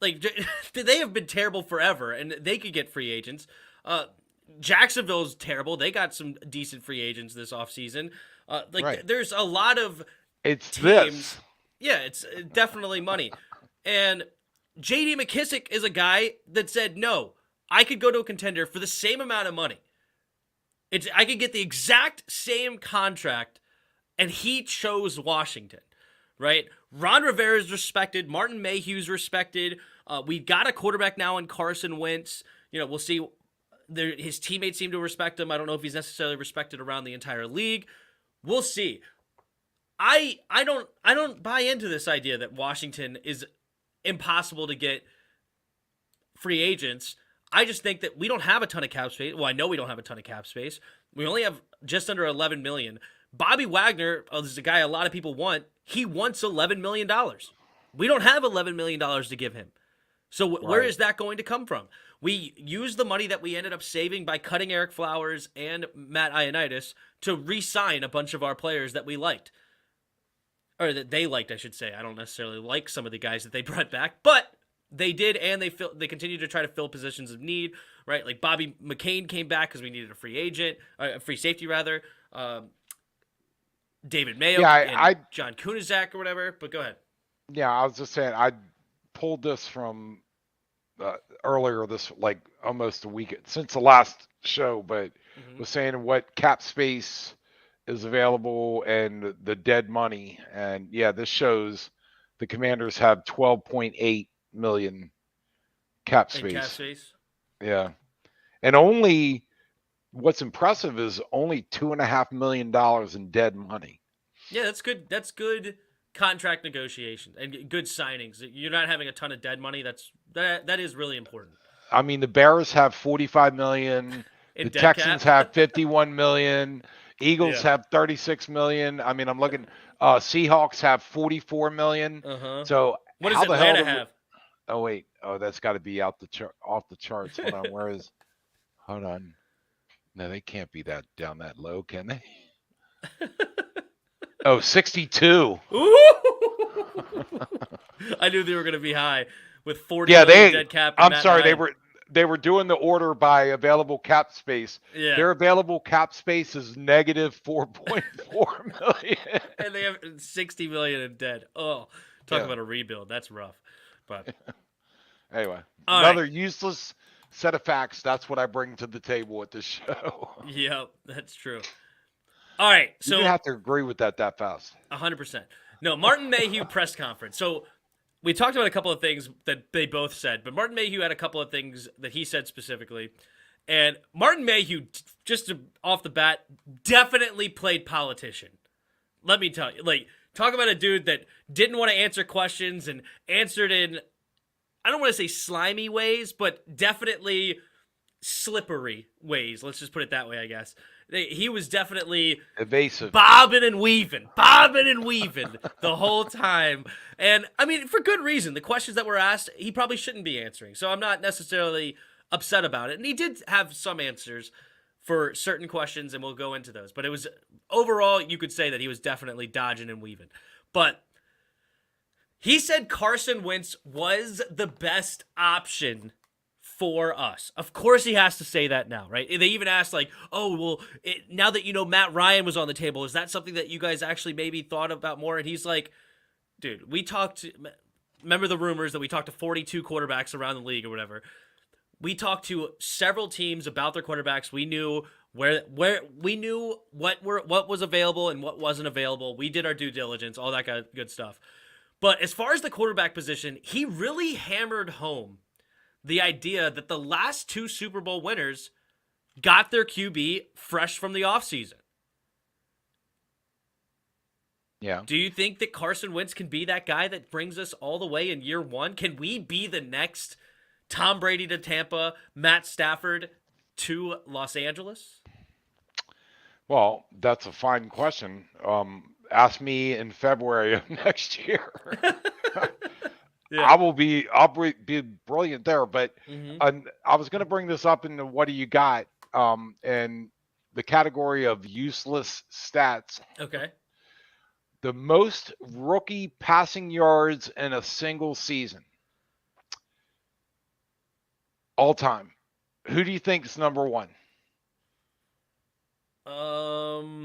Like they have been terrible forever, and they could get free agents. Jacksonville's terrible. They got some decent free agents this offseason. There's a lot of teams. This. Yeah, it's definitely money. And J.D. McKissick is a guy that said, no, I could go to a contender for the same amount of money. I could get the exact same contract, and he chose Washington, right? Ron Rivera is respected. Martin Mayhew's respected. We got a quarterback now in Carson Wentz. We'll see. His teammates seem to respect him. I don't know if he's necessarily respected around the entire league. We'll see. I don't buy into this idea that Washington is impossible to get free agents. I just think that we don't have a ton of cap space. Well, I know we don't have a ton of cap space. We only have just under $11 million. Bobby Wagner is a guy a lot of people want. He wants $11 million. We don't have $11 million to give him. So where is that going to come from? We used the money that we ended up saving by cutting Eric Flowers and Matt Ioannidis to re-sign a bunch of our players that we liked. Or that they liked, I should say. I don't necessarily like some of the guys that they brought back, but they did, and they continue to try to fill positions of need, right? Like Bobby McCain came back because we needed a free safety rather. David Mayo and John Kunizak or whatever. But go ahead. Yeah, I was just saying I pulled this from earlier this, like almost a week since the last show, but was saying what cap space is available and the dead money, and yeah, this shows the Commanders have 12.8 million cap space. Yeah. And only what's impressive is only $2.5 million in dead money. Yeah, that's good. That's good contract negotiations and good signings. You're not having a ton of dead money. That is really important. I mean, the Bears have 45 million. The Texans have 51 million. Eagles have 36 million. I mean, I'm looking. Seahawks have 44 million. So what does Atlanta have? Oh wait. Oh, that's got to be off the charts. Hold on. Where is? Hold on. No, they can't be down that low, can they? Oh, 62. I knew they were going to be high with 40 million dead cap. I'm sorry, they were doing the order by available cap space. Yeah. Their available cap space is negative 4.4 million. And they have 60 million in dead. Oh, talk about a rebuild. That's rough. But anyway, another useless set of facts. That's what I bring to the table at this show. Yep, that's true. All right, so you have to agree with that fast. 100%. No, Martin Mayhew press conference. So we talked about a couple of things that they both said, but Martin Mayhew had a couple of things that he said specifically. And Martin Mayhew, off the bat, definitely played politician. Let me tell you. Like, talk about a dude that didn't want to answer questions and answered in, I don't want to say slimy ways, but definitely slippery ways. Let's just put it that way, I guess. He was definitely evasive, bobbing and weaving the whole time. And, I mean, for good reason. The questions that were asked, he probably shouldn't be answering. So I'm not necessarily upset about it. And he did have some answers for certain questions, and we'll go into those. But it was, overall, you could say that he was definitely dodging and weaving. But he said Carson Wentz was the best option for us. Of course he has to say that now, right? They even asked, like, oh, well, now that you know Matt Ryan was on the table, is that something that you guys actually maybe thought about more? And he's like, dude, remember the rumors that we talked to 42 quarterbacks around the league or whatever. We talked to several teams about their quarterbacks. We knew where we knew what was available and what wasn't available. We did our due diligence, all that kind of good stuff. But as far as the quarterback position, he really hammered home the idea that the last two Super Bowl winners got their QB fresh from the offseason. Yeah. Do you think that Carson Wentz can be that guy that brings us all the way in year one? Can we be the next Tom Brady to Tampa, Matt Stafford to Los Angeles? Well, that's a fine question. Ask me in February of next year. Yeah. I'll be brilliant there. But I was going to bring this up in the what do you got in the category of useless stats. Okay. The most rookie passing yards in a single season. All time. Who do you think is number one?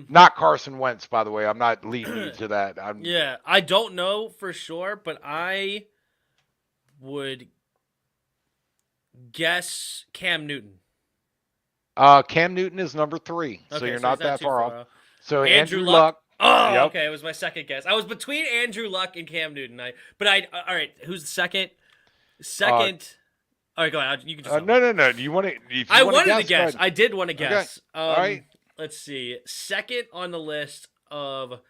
Not Carson Wentz, by the way. I'm not leading you to that. Yeah, I don't know for sure, but I would guess Cam Newton. Cam Newton is number 3, okay, so you're not that far off. So Andrew Luck. Oh, yep. Okay, it was my second guess. I was between Andrew Luck and Cam Newton. All right, who's the second? All right, go ahead. You can just. No. Do you want to? I wanted to guess. I did want to guess. Okay. All right. Let's see. Second on the list of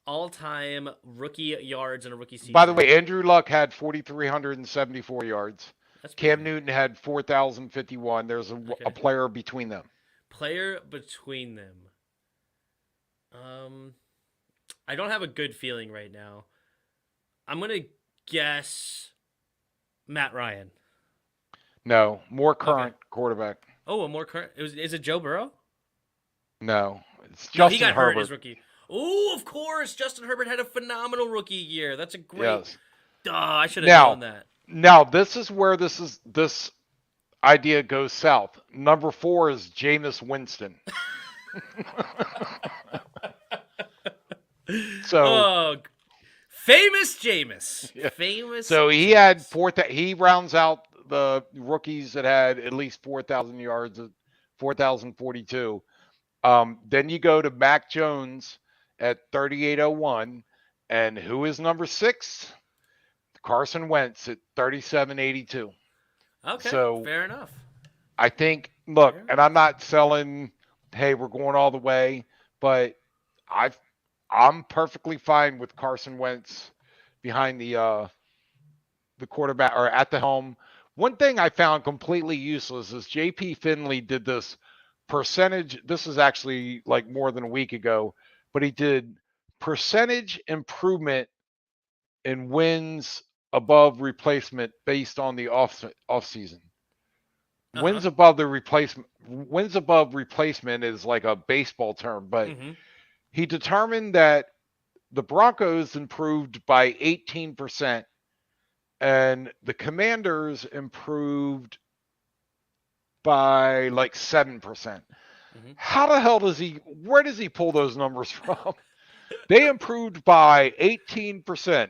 all-time rookie yards in a rookie season. By the way, Andrew Luck had 4,374 yards. Cam Newton had 4,051. There's a player between them. Player between them. I don't have a good feeling right now. I'm gonna guess Matt Ryan. No, more current quarterback. Oh, a more current. Is it Joe Burrow? No, it's Justin he got Herbert. hurt as rookie. Oh, of course, Justin Herbert had a phenomenal rookie year. That's a great. Yes. Duh, I should have known that. Now this is where this idea goes south. Number 4 is Jameis Winston. So, famous Jameis. Yeah. Famous. So he had he rounds out the rookies that had at least 4,000 yards, 4,042. Then you go to Mac Jones at 3,801, and who is number 6? Carson Wentz at 3,782. Okay, so fair enough. I think, look, and I'm not selling, hey, we're going all the way, but I'm perfectly fine with Carson Wentz behind the quarterback or at the helm. One thing I found completely useless is J.P. Finley did this percentage. This is actually like more than a week ago, but he did percentage improvement in wins above replacement based on the off season. Wins above replacement is like a baseball term, but he determined that the Broncos improved by 18% and the Commanders improved by like 7%. How the hell where does he pull those numbers from? They improved by 18%.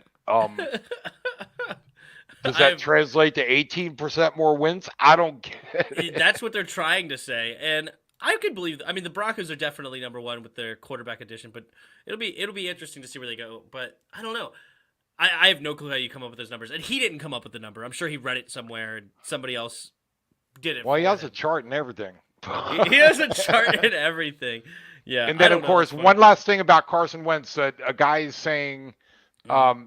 Does that translate to 18% more wins? I don't get it. That's what they're trying to say. And I could believe. I mean, the Broncos are definitely number one with their quarterback addition, but it'll be interesting to see where they go. But I don't know. I have no clue how you come up with those numbers, and he didn't come up with the number. I'm sure he read it somewhere, and somebody else did it. Well, he has him. a chart and everything. He has a chart and everything. Yeah. And then, of course, one last thing about Carson Wentz that a guy is saying,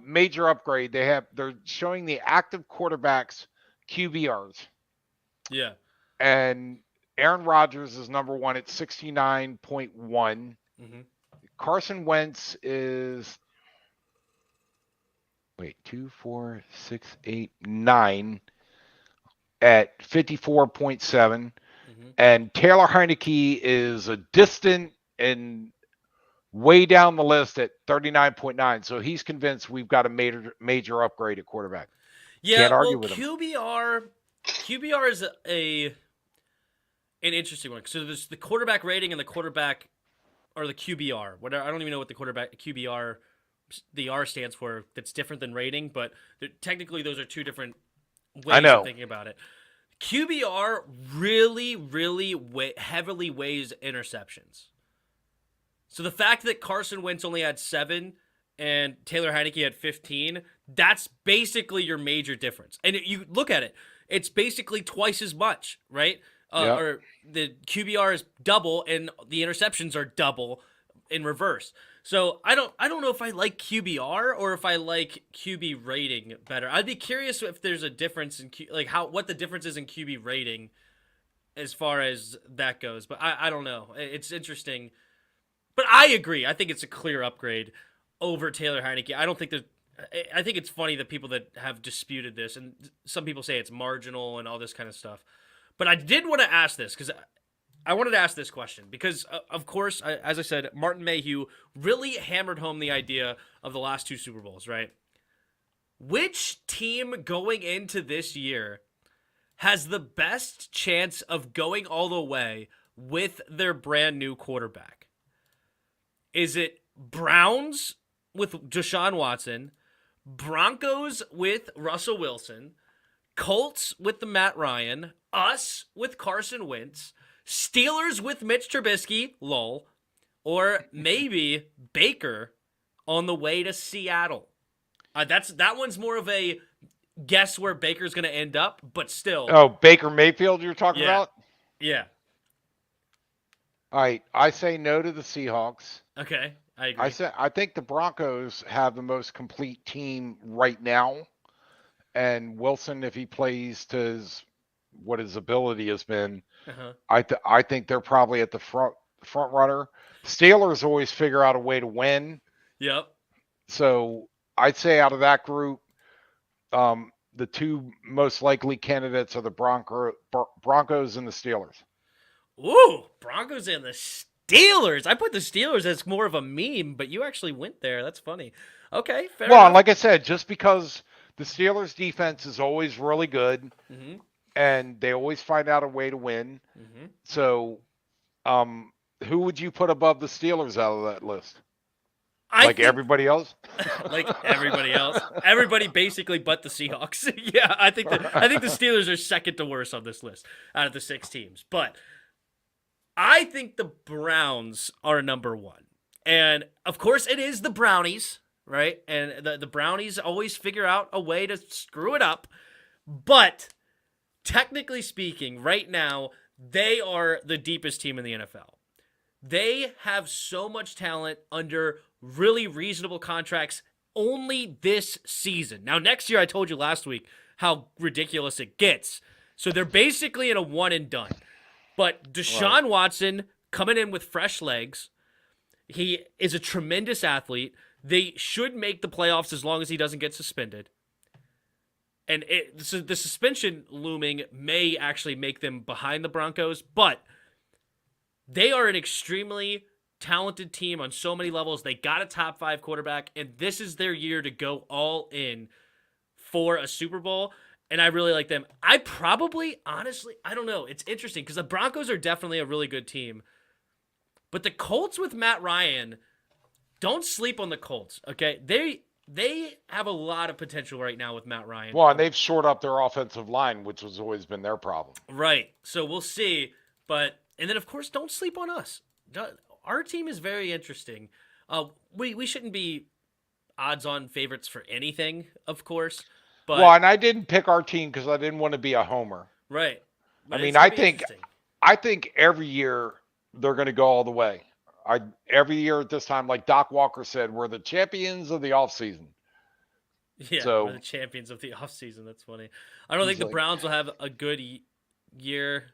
major upgrade. They're showing the active quarterbacks QBRs. Yeah. And Aaron Rodgers is number one at 69.1. Mm-hmm. Carson Wentz is 2, 4, 6, 8, 9 at 54.7. Mm-hmm. And Taylor Heineke is a distant and way down the list at 39.9. So he's convinced we've got a major upgrade at quarterback. Yeah, Can't argue with him. QBR is an interesting one. So there's the quarterback rating and the quarterback, or the QBR. Whatever. I don't even know what the quarterback QBR, the R stands for. That's different than rating, but technically those are two different ways of thinking about it. QBR really, really heavily weighs interceptions. So the fact that Carson Wentz only had 7 and Taylor Heineke had 15, that's basically your major difference. And you look at it, it's basically twice as much, right? Yep. Or the QBR is double and the interceptions are double in reverse. So I don't know if I like QBR or if I like QB rating better. I'd be curious if there's a difference in what the difference is in QB rating as far as that goes. But I don't know. It's interesting. But I agree. I think it's a clear upgrade over Taylor Heineke. I think it's funny that people that have disputed this, and some people say it's marginal and all this kind of stuff. But I did want to ask this because I wanted to ask this question because, of course, as I said, Martin Mayhew really hammered home the idea of the last 2 Super Bowls, right? Which team going into this year has the best chance of going all the way with their brand new quarterback? Is it Browns with Deshaun Watson, Broncos with Russell Wilson, Colts with the Matt Ryan, us with Carson Wentz, Steelers with Mitch Trubisky, lol, or maybe Baker on the way to Seattle? That one's more of a guess where Baker's going to end up, but still. Oh, Baker Mayfield you're talking about? Yeah. All right, I say no to the Seahawks. Okay, I agree. I think the Broncos have the most complete team right now, and Wilson, if he plays to what his ability has been, I think they're probably at the front runner. Steelers always figure out a way to win. Yep. So I'd say out of that group, the 2 most likely candidates are the Broncos and the Steelers. Ooh, Broncos and the Steelers. I put the Steelers as more of a meme, but you actually went there. That's funny. Okay, fair enough. Like I said, just because the Steelers' defense is always really good, and they always find out a way to win. Mm-hmm. So, who would you put above the Steelers out of that list? Everybody else? Like everybody else. Everybody basically but the Seahawks. Yeah, I think the Steelers are second to worst on this list out of the 6 teams. But I think the Browns are number 1. And, of course, it is the Brownies, right? And the Brownies always figure out a way to screw it up. But, technically speaking, right now, they are the deepest team in the NFL. They have so much talent under really reasonable contracts only this season. Now, next year, I told you last week how ridiculous it gets. So they're basically in a one and done. But Deshaun Watson coming in with fresh legs. He is a tremendous athlete. They should make the playoffs as long as he doesn't get suspended. And so the suspension looming may actually make them behind the Broncos, but they are an extremely talented team on so many levels. They got a top 5 quarterback, and this is their year to go all in for a Super Bowl. And I really like them. Honestly, I don't know. It's interesting because the Broncos are definitely a really good team. But the Colts with Matt Ryan, don't sleep on the Colts, okay? They have a lot of potential right now with Matt Ryan. Well, and they've shored up their offensive line, which has always been their problem. Right. So we'll see. But And then, of course, don't sleep on us. Our team is very interesting. We shouldn't be odds-on favorites for anything, of course. But Well, and I didn't pick our team because I didn't want to be a homer. right. I But mean, it's gonna be interesting. I think every year they're going to go all the way. Every year at this time, like Doc Walker said, we're the champions of the offseason. Yeah, So we're the champions of the offseason. That's funny. I don't think he's the like, Browns will have a good year,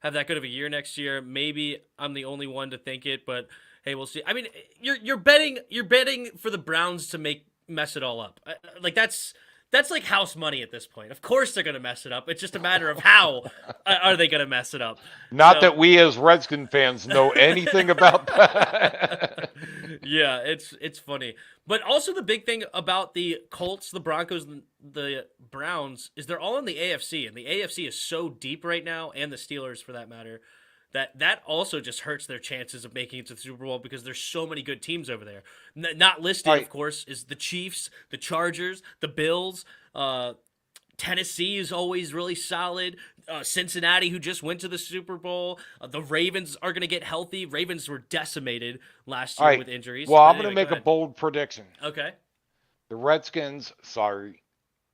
have that good of a year next year. Maybe I'm the only one to think it, but hey, we'll see. I mean, you're betting for the Browns to mess it all up. Like that's like house money at this point. Of course they're gonna mess it up. It's just a matter of how are they gonna mess it up. not that we as Redskin fans know anything about that. Yeah, it's funny. But also the big thing about the Colts, the Broncos, and the Browns is they're all in the AFC, and the AFC is so deep right now, and the Steelers for that matter, that also just hurts their chances of making it to the Super Bowl because there's so many good teams over there. Not listed, Right. of course, is the Chiefs, the Chargers, the Bills. Tennessee is always really solid. Cincinnati, who just went to the Super Bowl. The Ravens are going to get healthy. Ravens were decimated last All year right. with injuries. Well, But I'm going to anyway, make go a ahead. bold prediction. Okay. The Redskins, sorry.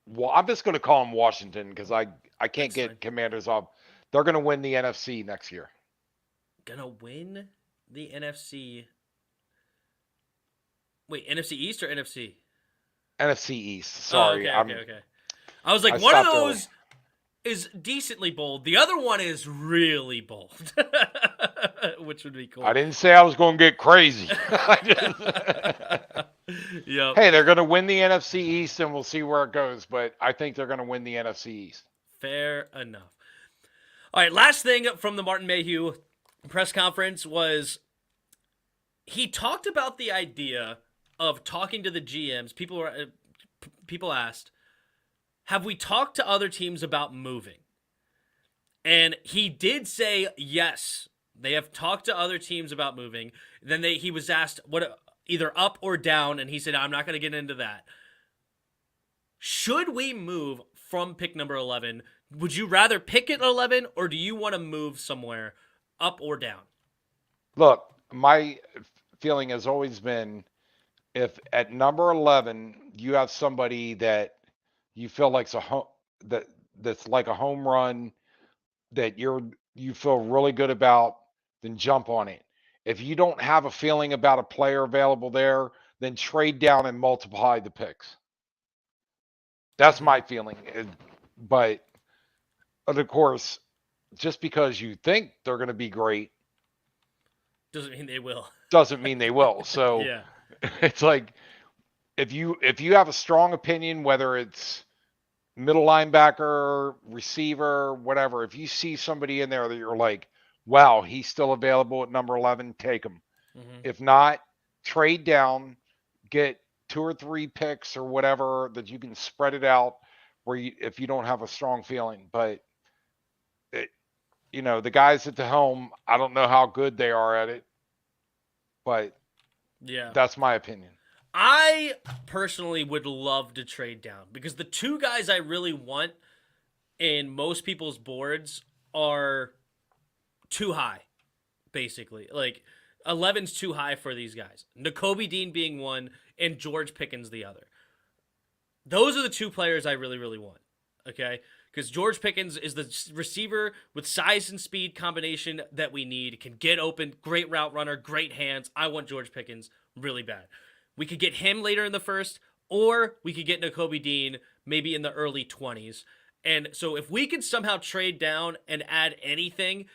Well, I'm just going to call them Washington because I can't That's get fine. Commanders off. They're going to win the NFC next year. Gonna win the NFC. Wait, NFC East or NFC? NFC East. Oh, Sorry. okay. I was like, I one of stopped early. those is decently bold. The other one is really bold, which would be cool. I didn't say I was going to get crazy. Yep. Hey, they're going to win the NFC East, and we'll see where it goes. But I think they're going to win the NFC East. Fair enough. All right, last thing from the Martin Mayhew press conference was he talked about the idea of talking to the GMs. People asked, have we talked to other teams about moving? And he did say yes. They have talked to other teams about moving. Then he was asked what either up or down, and he said, I'm not going to get into that. Should we move from pick number 11? Would you rather pick at 11, or do you want to move somewhere up or down? Look, my feeling has always been if at number 11 you have somebody that you feel like's that's like a home run that you feel really good about, then jump on it. If you don't have a feeling about a player available there, then trade down and multiply the picks. That's my feeling. But of course, just because you think they're going to be great Doesn't mean they will. doesn't mean they will. So Yeah. it's like if you have a strong opinion, whether it's middle linebacker, receiver, whatever, if you see somebody in there that you're like, wow, he's still available at number 11, take him. Mm-hmm. If not, trade down, get 2 or 3 picks or whatever that you can spread it out if you don't have a strong feeling. But the guys at the helm, I don't know how good they are at it, but Yeah. that's my opinion. I personally would love to trade down because the two guys I really want in most people's boards are too high, basically. Like 11's too high for these guys. Nakobe Dean being one and George Pickens the other. Those are the two players I really, really want. Okay? Because George Pickens is the receiver with size and speed combination that we need. Can get open, great route runner, great hands. I want George Pickens really bad. We could get him later in the first, or we could get Nakobe Dean maybe in the early 20s. And so if we could somehow trade down and add anything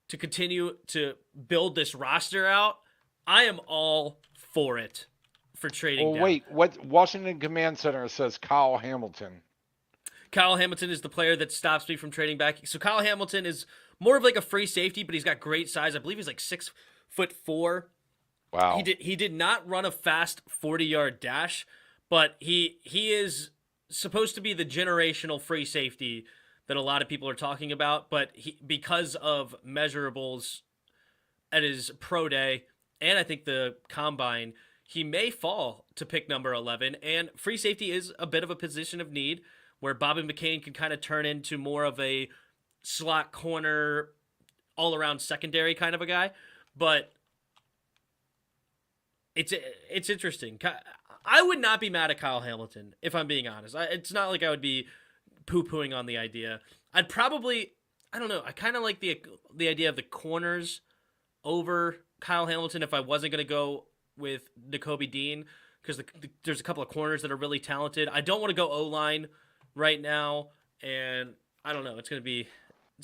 to continue to build this roster out, I am all for it for trading down. Wait, what Washington Command Center says Kyle Hamilton. Kyle Hamilton is the player that stops me from trading back. So Kyle Hamilton is more of like a free safety, but he's got great size. I believe he's like 6'4". Wow. He did not run a fast 40-yard dash, but he is supposed to be the generational free safety that a lot of people are talking about. But because of measurables at his pro day and I think the combine, he may fall to pick number 11. And free safety is a bit of a position of need where Bobby McCain can kind of turn into more of a slot corner all-around secondary kind of a guy, but it's interesting. I would not be mad at Kyle Hamilton, if I'm being honest. It's not like I would be poo-pooing on the idea. I'd probably, I don't know, I kind of like the idea of the corners over Kyle Hamilton if I wasn't going to go with Nakobe Dean, because there's a couple of corners that are really talented. I don't want to go O-line right now, and I don't know. It's gonna be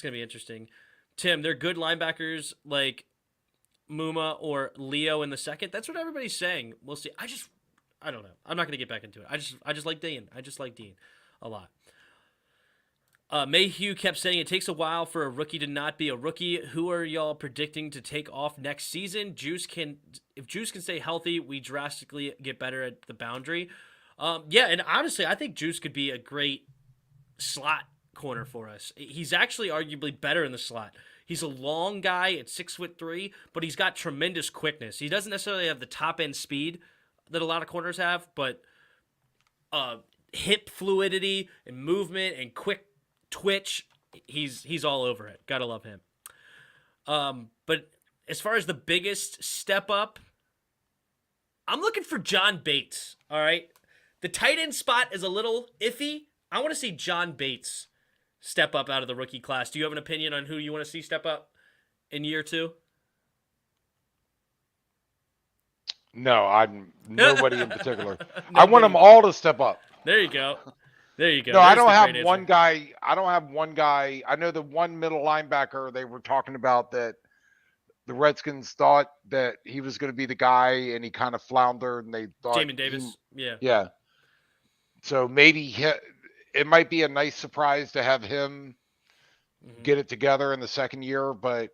interesting. Tim, they're good linebackers like Muma or Leo in the second. That's what everybody's saying. We'll see. I don't know. I'm not gonna get back into it. I just like Dean. I just like Dean a lot. Mayhew kept saying it takes a while for a rookie to not be a rookie. Who are y'all predicting to take off next season? If Juice can stay healthy, we drastically get better at the boundary. Yeah, and honestly, I think Juice could be a great slot corner for us. He's actually arguably better in the slot. He's a long guy at 6'3", but he's got tremendous quickness. He doesn't necessarily have the top end speed that a lot of corners have, but hip fluidity and movement and quick twitch, he's all over it. Gotta love him. But as far as the biggest step up, I'm looking for John Bates. All right, the tight end spot is a little iffy. I want to see John Bates step up out of the rookie class. Do you have an opinion on who you want to see step up in year 2? No, I'm nobody in particular. No I want them all to step up. There you go. There you go. No, There's I don't the have great one answer. guy. I don't have one guy. I know the one middle linebacker they were talking about that the Redskins thought that he was going to be the guy, and he kind of floundered, and they thought Jamin Davis. Yeah. Yeah. So maybe it might be a nice surprise to have him get it together in the second year, but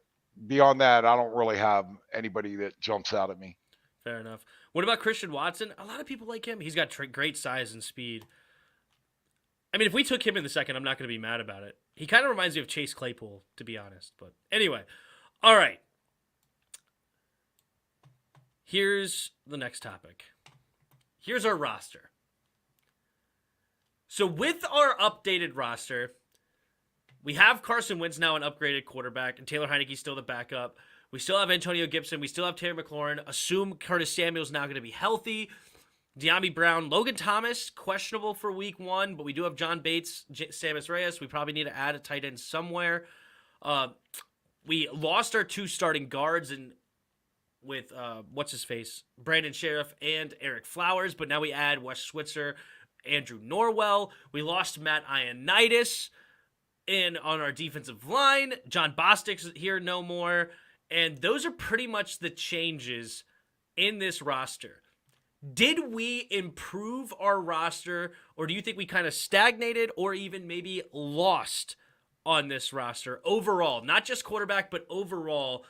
beyond that, I don't really have anybody that jumps out at me. Fair enough. What about Christian Watson? A lot of people like him. He's got great size and speed. I mean, if we took him in the second, I'm not going to be mad about it. He kind of reminds me of Chase Claypool, to be honest. But anyway, all right. Here's the next topic. Here's our roster. So with our updated roster, we have Carson Wentz now an upgraded quarterback, and Taylor Heineke's still the backup. We still have Antonio Gibson. We still have Terry McLaurin. Assume Curtis Samuel's now going to be healthy. De'Ami Brown, Logan Thomas, questionable for week 1, but we do have John Bates, Sammis Reyes. We probably need to add a tight end somewhere. We lost our 2 starting guards with Brandon Sheriff and Eric Flowers, but now we add Wes Switzer, Andrew Norwell. We lost Matt Ioannidis on our defensive line. John Bostic's here no more. And those are pretty much the changes in this roster. Did we improve our roster, or do you think we kind of stagnated or even maybe lost on this roster overall? Not just quarterback, but overall,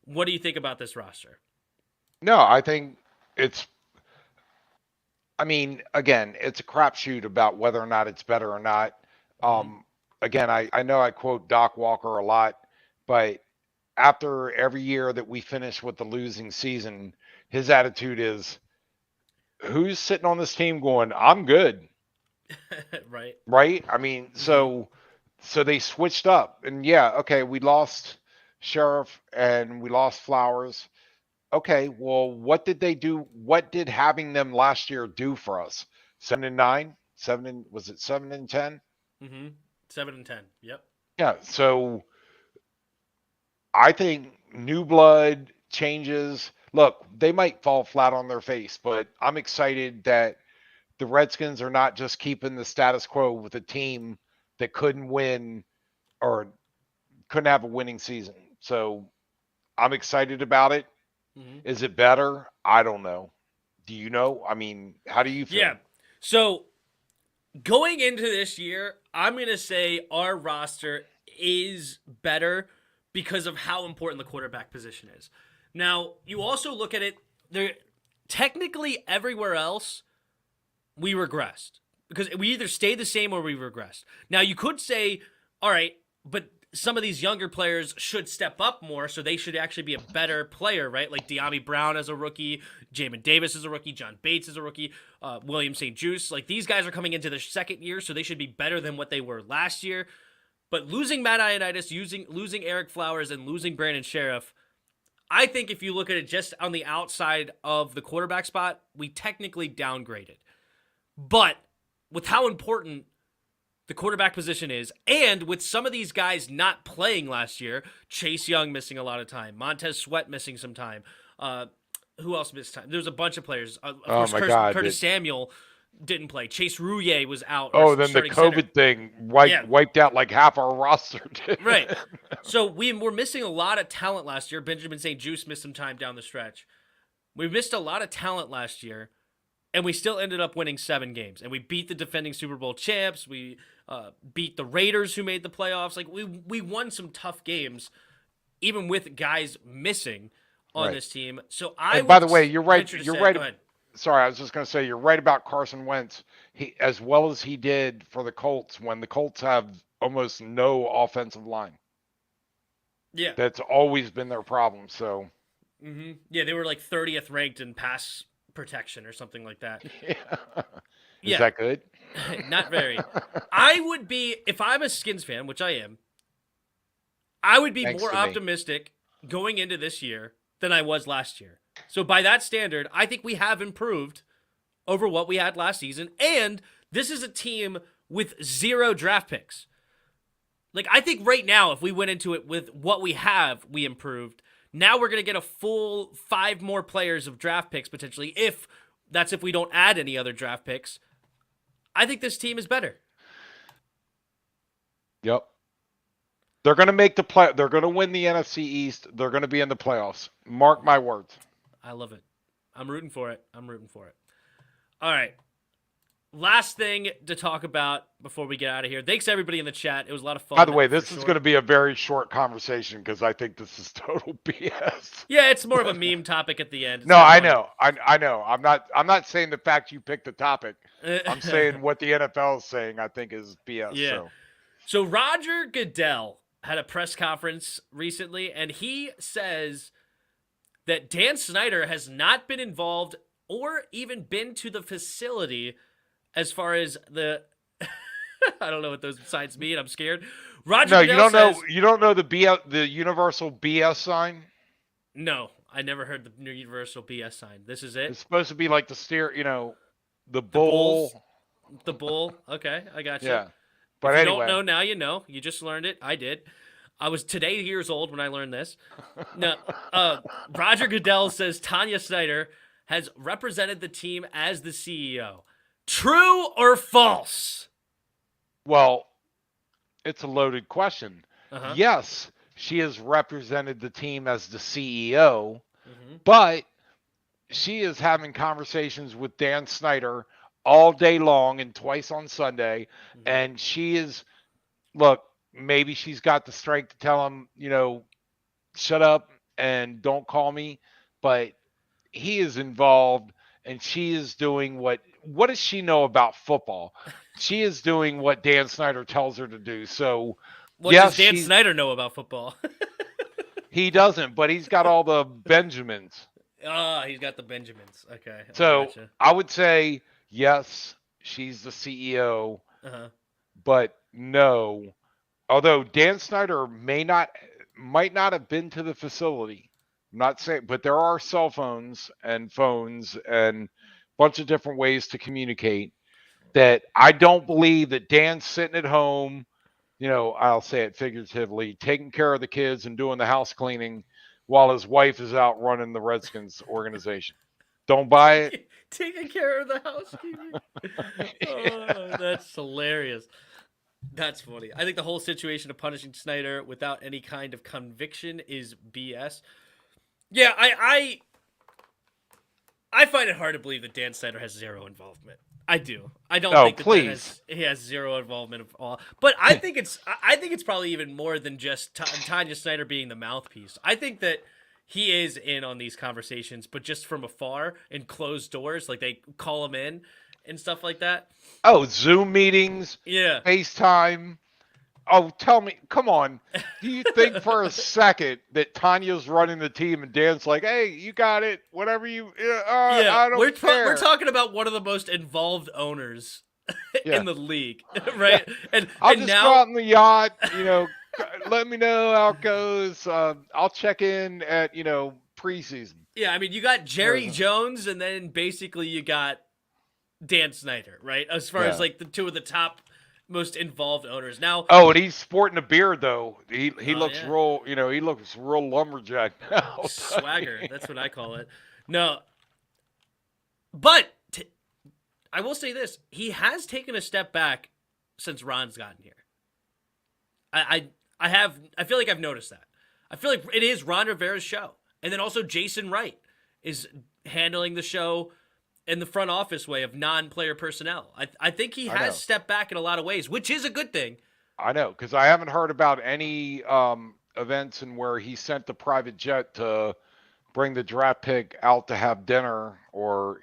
what do you think about this roster? No, I think again, it's a crapshoot about whether or not it's better or not. Again, I know I quote Doc Walker a lot, but after every year that we finish with the losing season, his attitude is, who's sitting on this team going, I'm good. Right? I mean, so they switched up. And yeah, okay, we lost Sheriff and we lost Flowers. Okay, well, what did they do? What did having them last year do for us? 7-9? Was it 7-10? 7-10. Yep. Yeah, so I think new blood changes. Look, they might fall flat on their face, but I'm excited that the Redskins are not just keeping the status quo with a team that couldn't win or couldn't have a winning season. So I'm excited about it. Is it better? I don't know. Do you know? I mean, how do you feel? Yeah. So going into this year, I'm going to say our roster is better because of how important the quarterback position is. Now, you also look at it, there technically everywhere else, we regressed. Because we either stayed the same or we regressed. Now, you could say, all right, but some of these younger players should step up more, so they should actually be a better player, right? Like De'Ami Brown as a rookie, Jamin Davis as a rookie, John Bates as a rookie, William St. Juice. Like, these guys are coming into their second year, so they should be better than what they were last year. But losing Matt Ioannidis, losing Eric Flowers, and losing Brandon Sheriff, I think if you look at it just on the outside of the quarterback spot, we technically downgraded. But with how important the quarterback position is, and with some of these guys not playing last year, Chase Young missing a lot of time, Montez Sweat missing some time, who else missed time? There's a bunch of players. Of course, Curtis Samuel didn't play. Chase Rouillet was out. Oh, then the COVID thing wiped out like half our roster. Right. So we were missing a lot of talent last year. Benjamin St. Juste missed some time down the stretch. We missed a lot of talent last year, and we still ended up winning 7 games. And we beat the defending Super Bowl champs. We beat the Raiders, who made the playoffs. Like we won some tough games, even with guys missing on this team. So by the way, you're right. You're right. Sorry, I was just going to say you're right about Carson Wentz. He, as well as he did for the Colts, when the Colts have almost no offensive line. Yeah, that's always been their problem. So, yeah, they were like 30th ranked in pass protection or something like that. Is that good? Not very. I would be, if I'm a Skins fan, which I am, I would be more optimistic going into this year than I was last year. So by that standard, I think we have improved over what we had last season. And this is a team with 0 draft picks. Like, I think right now, if we went into it with what we have, we improved. Now we're going to get a full 5 more players of draft picks, potentially, if we don't add any other draft picks. I think this team is better. Yep. They're going to make the play. They're going to win the NFC East. They're going to be in the playoffs. Mark my words. I love it. I'm rooting for it. All right. Last thing to talk about before we get out of here. Thanks, everybody in the chat. It was a lot of fun. By the way, this is going to be a very short conversation because I think this is total BS. Yeah, it's more of a meme topic at the end. No, I know. I know. I'm not saying the fact you picked the topic. I'm saying what the NFL is saying I think is BS. Yeah. So Roger Goodell had a press conference recently, and he says that Dan Snyder has not been involved or even been to the facility as far as the I don't know what those signs mean. I'm scared. Roger Goodell you don't know the universal BS sign? No, I never heard the universal BS sign. This is it? It's supposed to be like the bull. The bull. Okay, I got you. Yeah. But if you don't know now, you know. You just learned it. I did. I was today years old when I learned this. No, Roger Goodell says Tanya Snyder has represented the team as the CEO. True or false? Well, it's a loaded question. Uh-huh. Yes, she has represented the team as the CEO, but she is having conversations with Dan Snyder all day long and twice on Sunday, and she is, look, maybe she's got the strength to tell him, shut up and don't call me, but he is involved, and she is doing what does she know about football? She is doing what Dan Snyder tells her to do. So, what does Dan Snyder know about football? He doesn't, but he's got all the Benjamins. He's got the Benjamins. Okay. So I would say yes, she's the CEO, but no. Although Dan Snyder might not have been to the facility. I'm not saying, but there are cell phones and a bunch of different ways to communicate that I don't believe that Dan's sitting at home, I'll say it figuratively, taking care of the kids and doing the house cleaning while his wife is out running the Redskins organization. Don't buy it. Taking care of the housekeeping. Oh, that's hilarious. That's funny. I think the whole situation of punishing Snyder without any kind of conviction is BS. Yeah, I find it hard to believe that Dan Snyder has zero involvement. I do. I don't think that he has zero involvement at all. But I think it's probably even more than just Tanya Snyder being the mouthpiece. I think that he is in on these conversations, but just from afar and closed doors, like they call him in and stuff like that. Oh, Zoom meetings, yeah, FaceTime. Oh, tell me, come on. Do you think for a second that Tanya's running the team and Dan's like, hey, you got it, whatever you, I don't care. We're talking about one of the most involved owners in the league, right? Yeah. And I'll and just go out now, on the yacht, let me know how it goes. I'll check in at, preseason. yeah, I mean, you got Jerry Or- Jones, and then basically you got Dan Snyder, right? As far as Yeah. like the two of the top most involved owners. Now, Oh, and he's sporting a beard though. He oh looks yeah, real, he looks real lumberjack now. I'll tell you. swagger. That's what I call it. No, but I will say this: he has taken a step back since Ron's gotten here. I feel like I've noticed that. I feel like it is Ron Rivera's show, and then also Jason Wright is handling the show in the front office way of non-player personnel. I think he I know. has stepped back in a lot of ways, which is a good thing. I know, because I haven't heard about any events in where he sent the private jet to bring the draft pick out to have dinner, or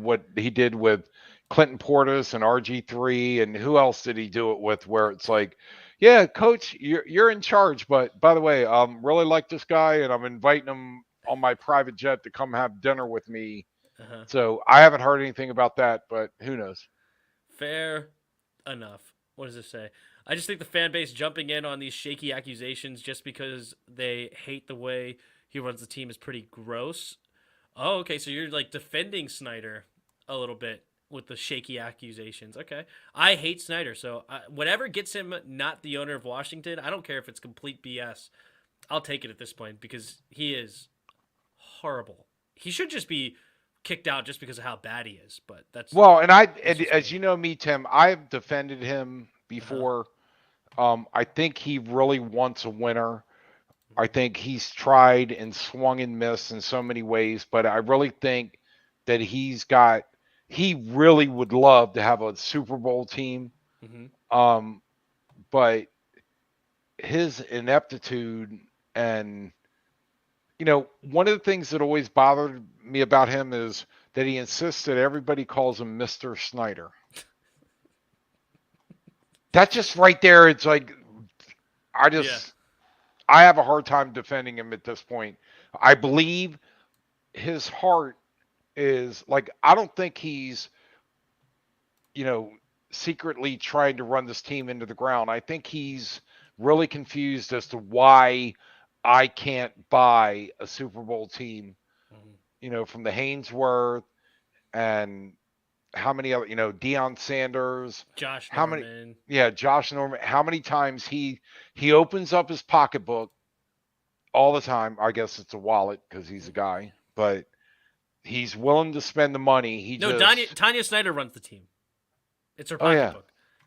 what he did with Clinton Portis and RG3, and who else did he do it with? Where it's like, yeah, coach, you're in charge, but by the way, really like this guy, and I'm inviting him on my private jet to come have dinner with me. Uh-huh. So I haven't heard anything about that, but who knows? Fair enough. What does this say? I just think the fan base jumping in on these shaky accusations just because they hate the way he runs the team is pretty gross. Oh, okay. So you're like defending Snyder a little bit with the shaky accusations. Okay. I hate Snyder. So whatever gets him not the owner of Washington, I don't care if it's complete BS. I'll take it at this point because he is horrible. He should just be kicked out just because of how bad he is. But that's Well, and just as me. you know me, Tim, I've defended him before. I think he really wants a winner. I think he's tried and swung and missed in so many ways, but I really think that he really would love to have a Super Bowl team. Mm-hmm. But his ineptitude and, one of the things that always bothered me about him is that he insists that everybody calls him Mr. Snyder. That's just right there. It's like, I Yeah. just, I have a hard time defending him at this point. I believe his heart is like, I don't think he's, secretly trying to run this team into the ground. I think he's really confused as to why I can't buy a Super Bowl team, from the Hainsworth and how many other, Deion Sanders, Josh how many, Norman. yeah, Josh Norman, how many times he opens up his pocketbook all the time. I guess it's a wallet because he's a guy, but he's willing to spend the money. He No, just, Tanya Snyder runs the team. It's her oh yeah,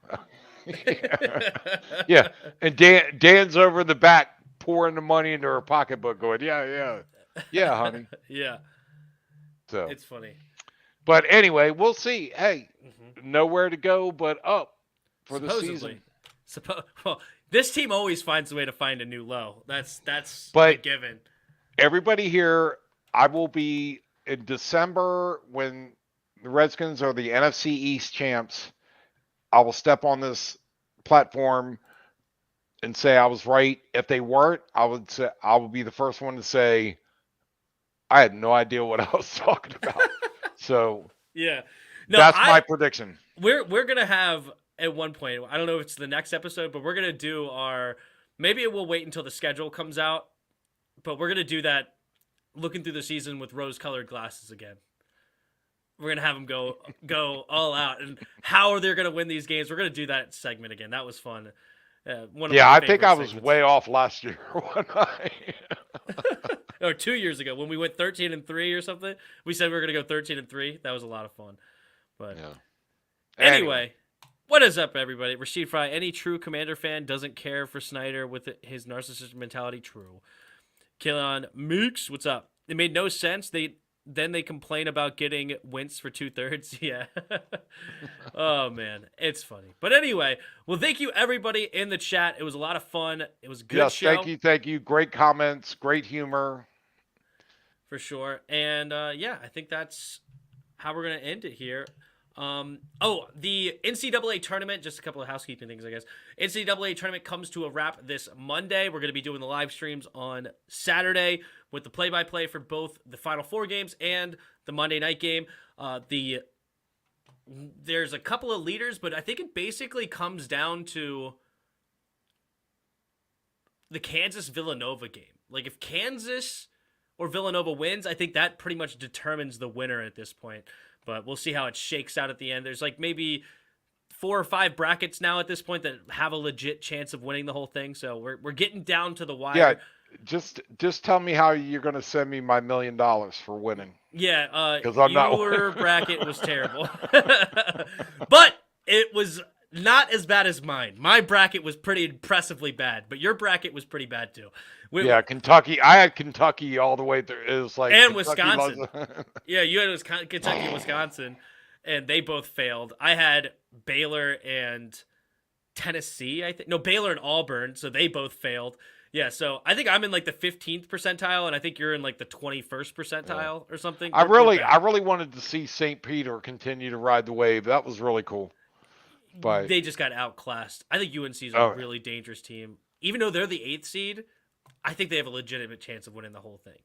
pocketbook. yeah. And Dan's over in the back pouring the money into her pocketbook, going, yeah, honey. Yeah, So, it's funny. but anyway, we'll see. Hey, Mm-hmm. nowhere to go but up for the Supposedly. season. Well, this team always finds a way to find a new low. That's a But given. everybody here, I will be in December when the Redskins are the NFC East champs. I will step on this platform and say I was right. If they weren't, I would be the first one to say I had no idea what I was talking about. So Yeah. No, that's my prediction. We're gonna have at one point. I don't know if it's the next episode, but we're gonna do maybe it will wait until the schedule comes out. But we're gonna do that looking through the season with rose-colored glasses again. We're gonna have them go all out, and how are they gonna win these games? We're gonna do that segment again. That was fun. One of my I think favorite I was segments. way off last year. Or 2 years ago when we went 13-3 or something. We said we were gonna go 13-3. That was a lot of fun. But Yeah. anyway, what is up, everybody? Rashid Fry. Any true Commander fan doesn't care for Snyder with his narcissistic mentality. True. Killon Meeks, what's up? It made no sense. Then they complain about getting Wentz for 2/3. Yeah. Oh man, it's funny. But anyway, well, thank you everybody in the chat. It was a lot of fun. It was a good Yes, show. thank you. Great comments, great humor. For sure. And yeah, I think that's how we're gonna end it here. The NCAA tournament, just a couple of housekeeping things, I guess. NCAA tournament comes to a wrap this Monday. We're going to be doing the live streams on Saturday with the play-by-play for both the Final Four games and the Monday night game. The there's a couple of leaders, but I think it basically comes down to the Kansas-Villanova game. Like, if Kansas or Villanova wins, I think that pretty much determines the winner at this point. But we'll see how it shakes out at the end. There's like maybe 4 or 5 brackets now at this point that have a legit chance of winning the whole thing. So we're getting down to the wire. Yeah, just tell me how you're going to send me my $1 million for winning. Yeah, because I'm not. your bracket was terrible, but it was not as bad as mine. My bracket was pretty impressively bad, but your bracket was pretty bad too. Yeah, Kentucky. I had Kentucky all the way through. It was like and Kentucky Wisconsin. Yeah, you had Kentucky and Wisconsin, and they both failed. I had Baylor and Tennessee. I think no, Baylor and Auburn, so they both failed. Yeah, so I think I'm in like the 15th percentile, and I think you're in like the 21st percentile or something. I really wanted to see St. Peter continue to ride the wave. That was really cool. But they just got outclassed. I think UNC is a really dangerous team. Even though they're the 8th seed, I think they have a legitimate chance of winning the whole thing.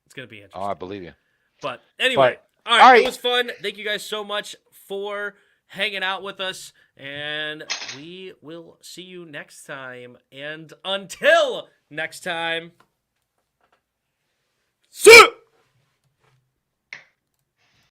It's going to be interesting. Oh, I believe you. But anyway, all right, it was fun. Thank you guys so much for hanging out with us, and we will see you next time. And until next time, see ya!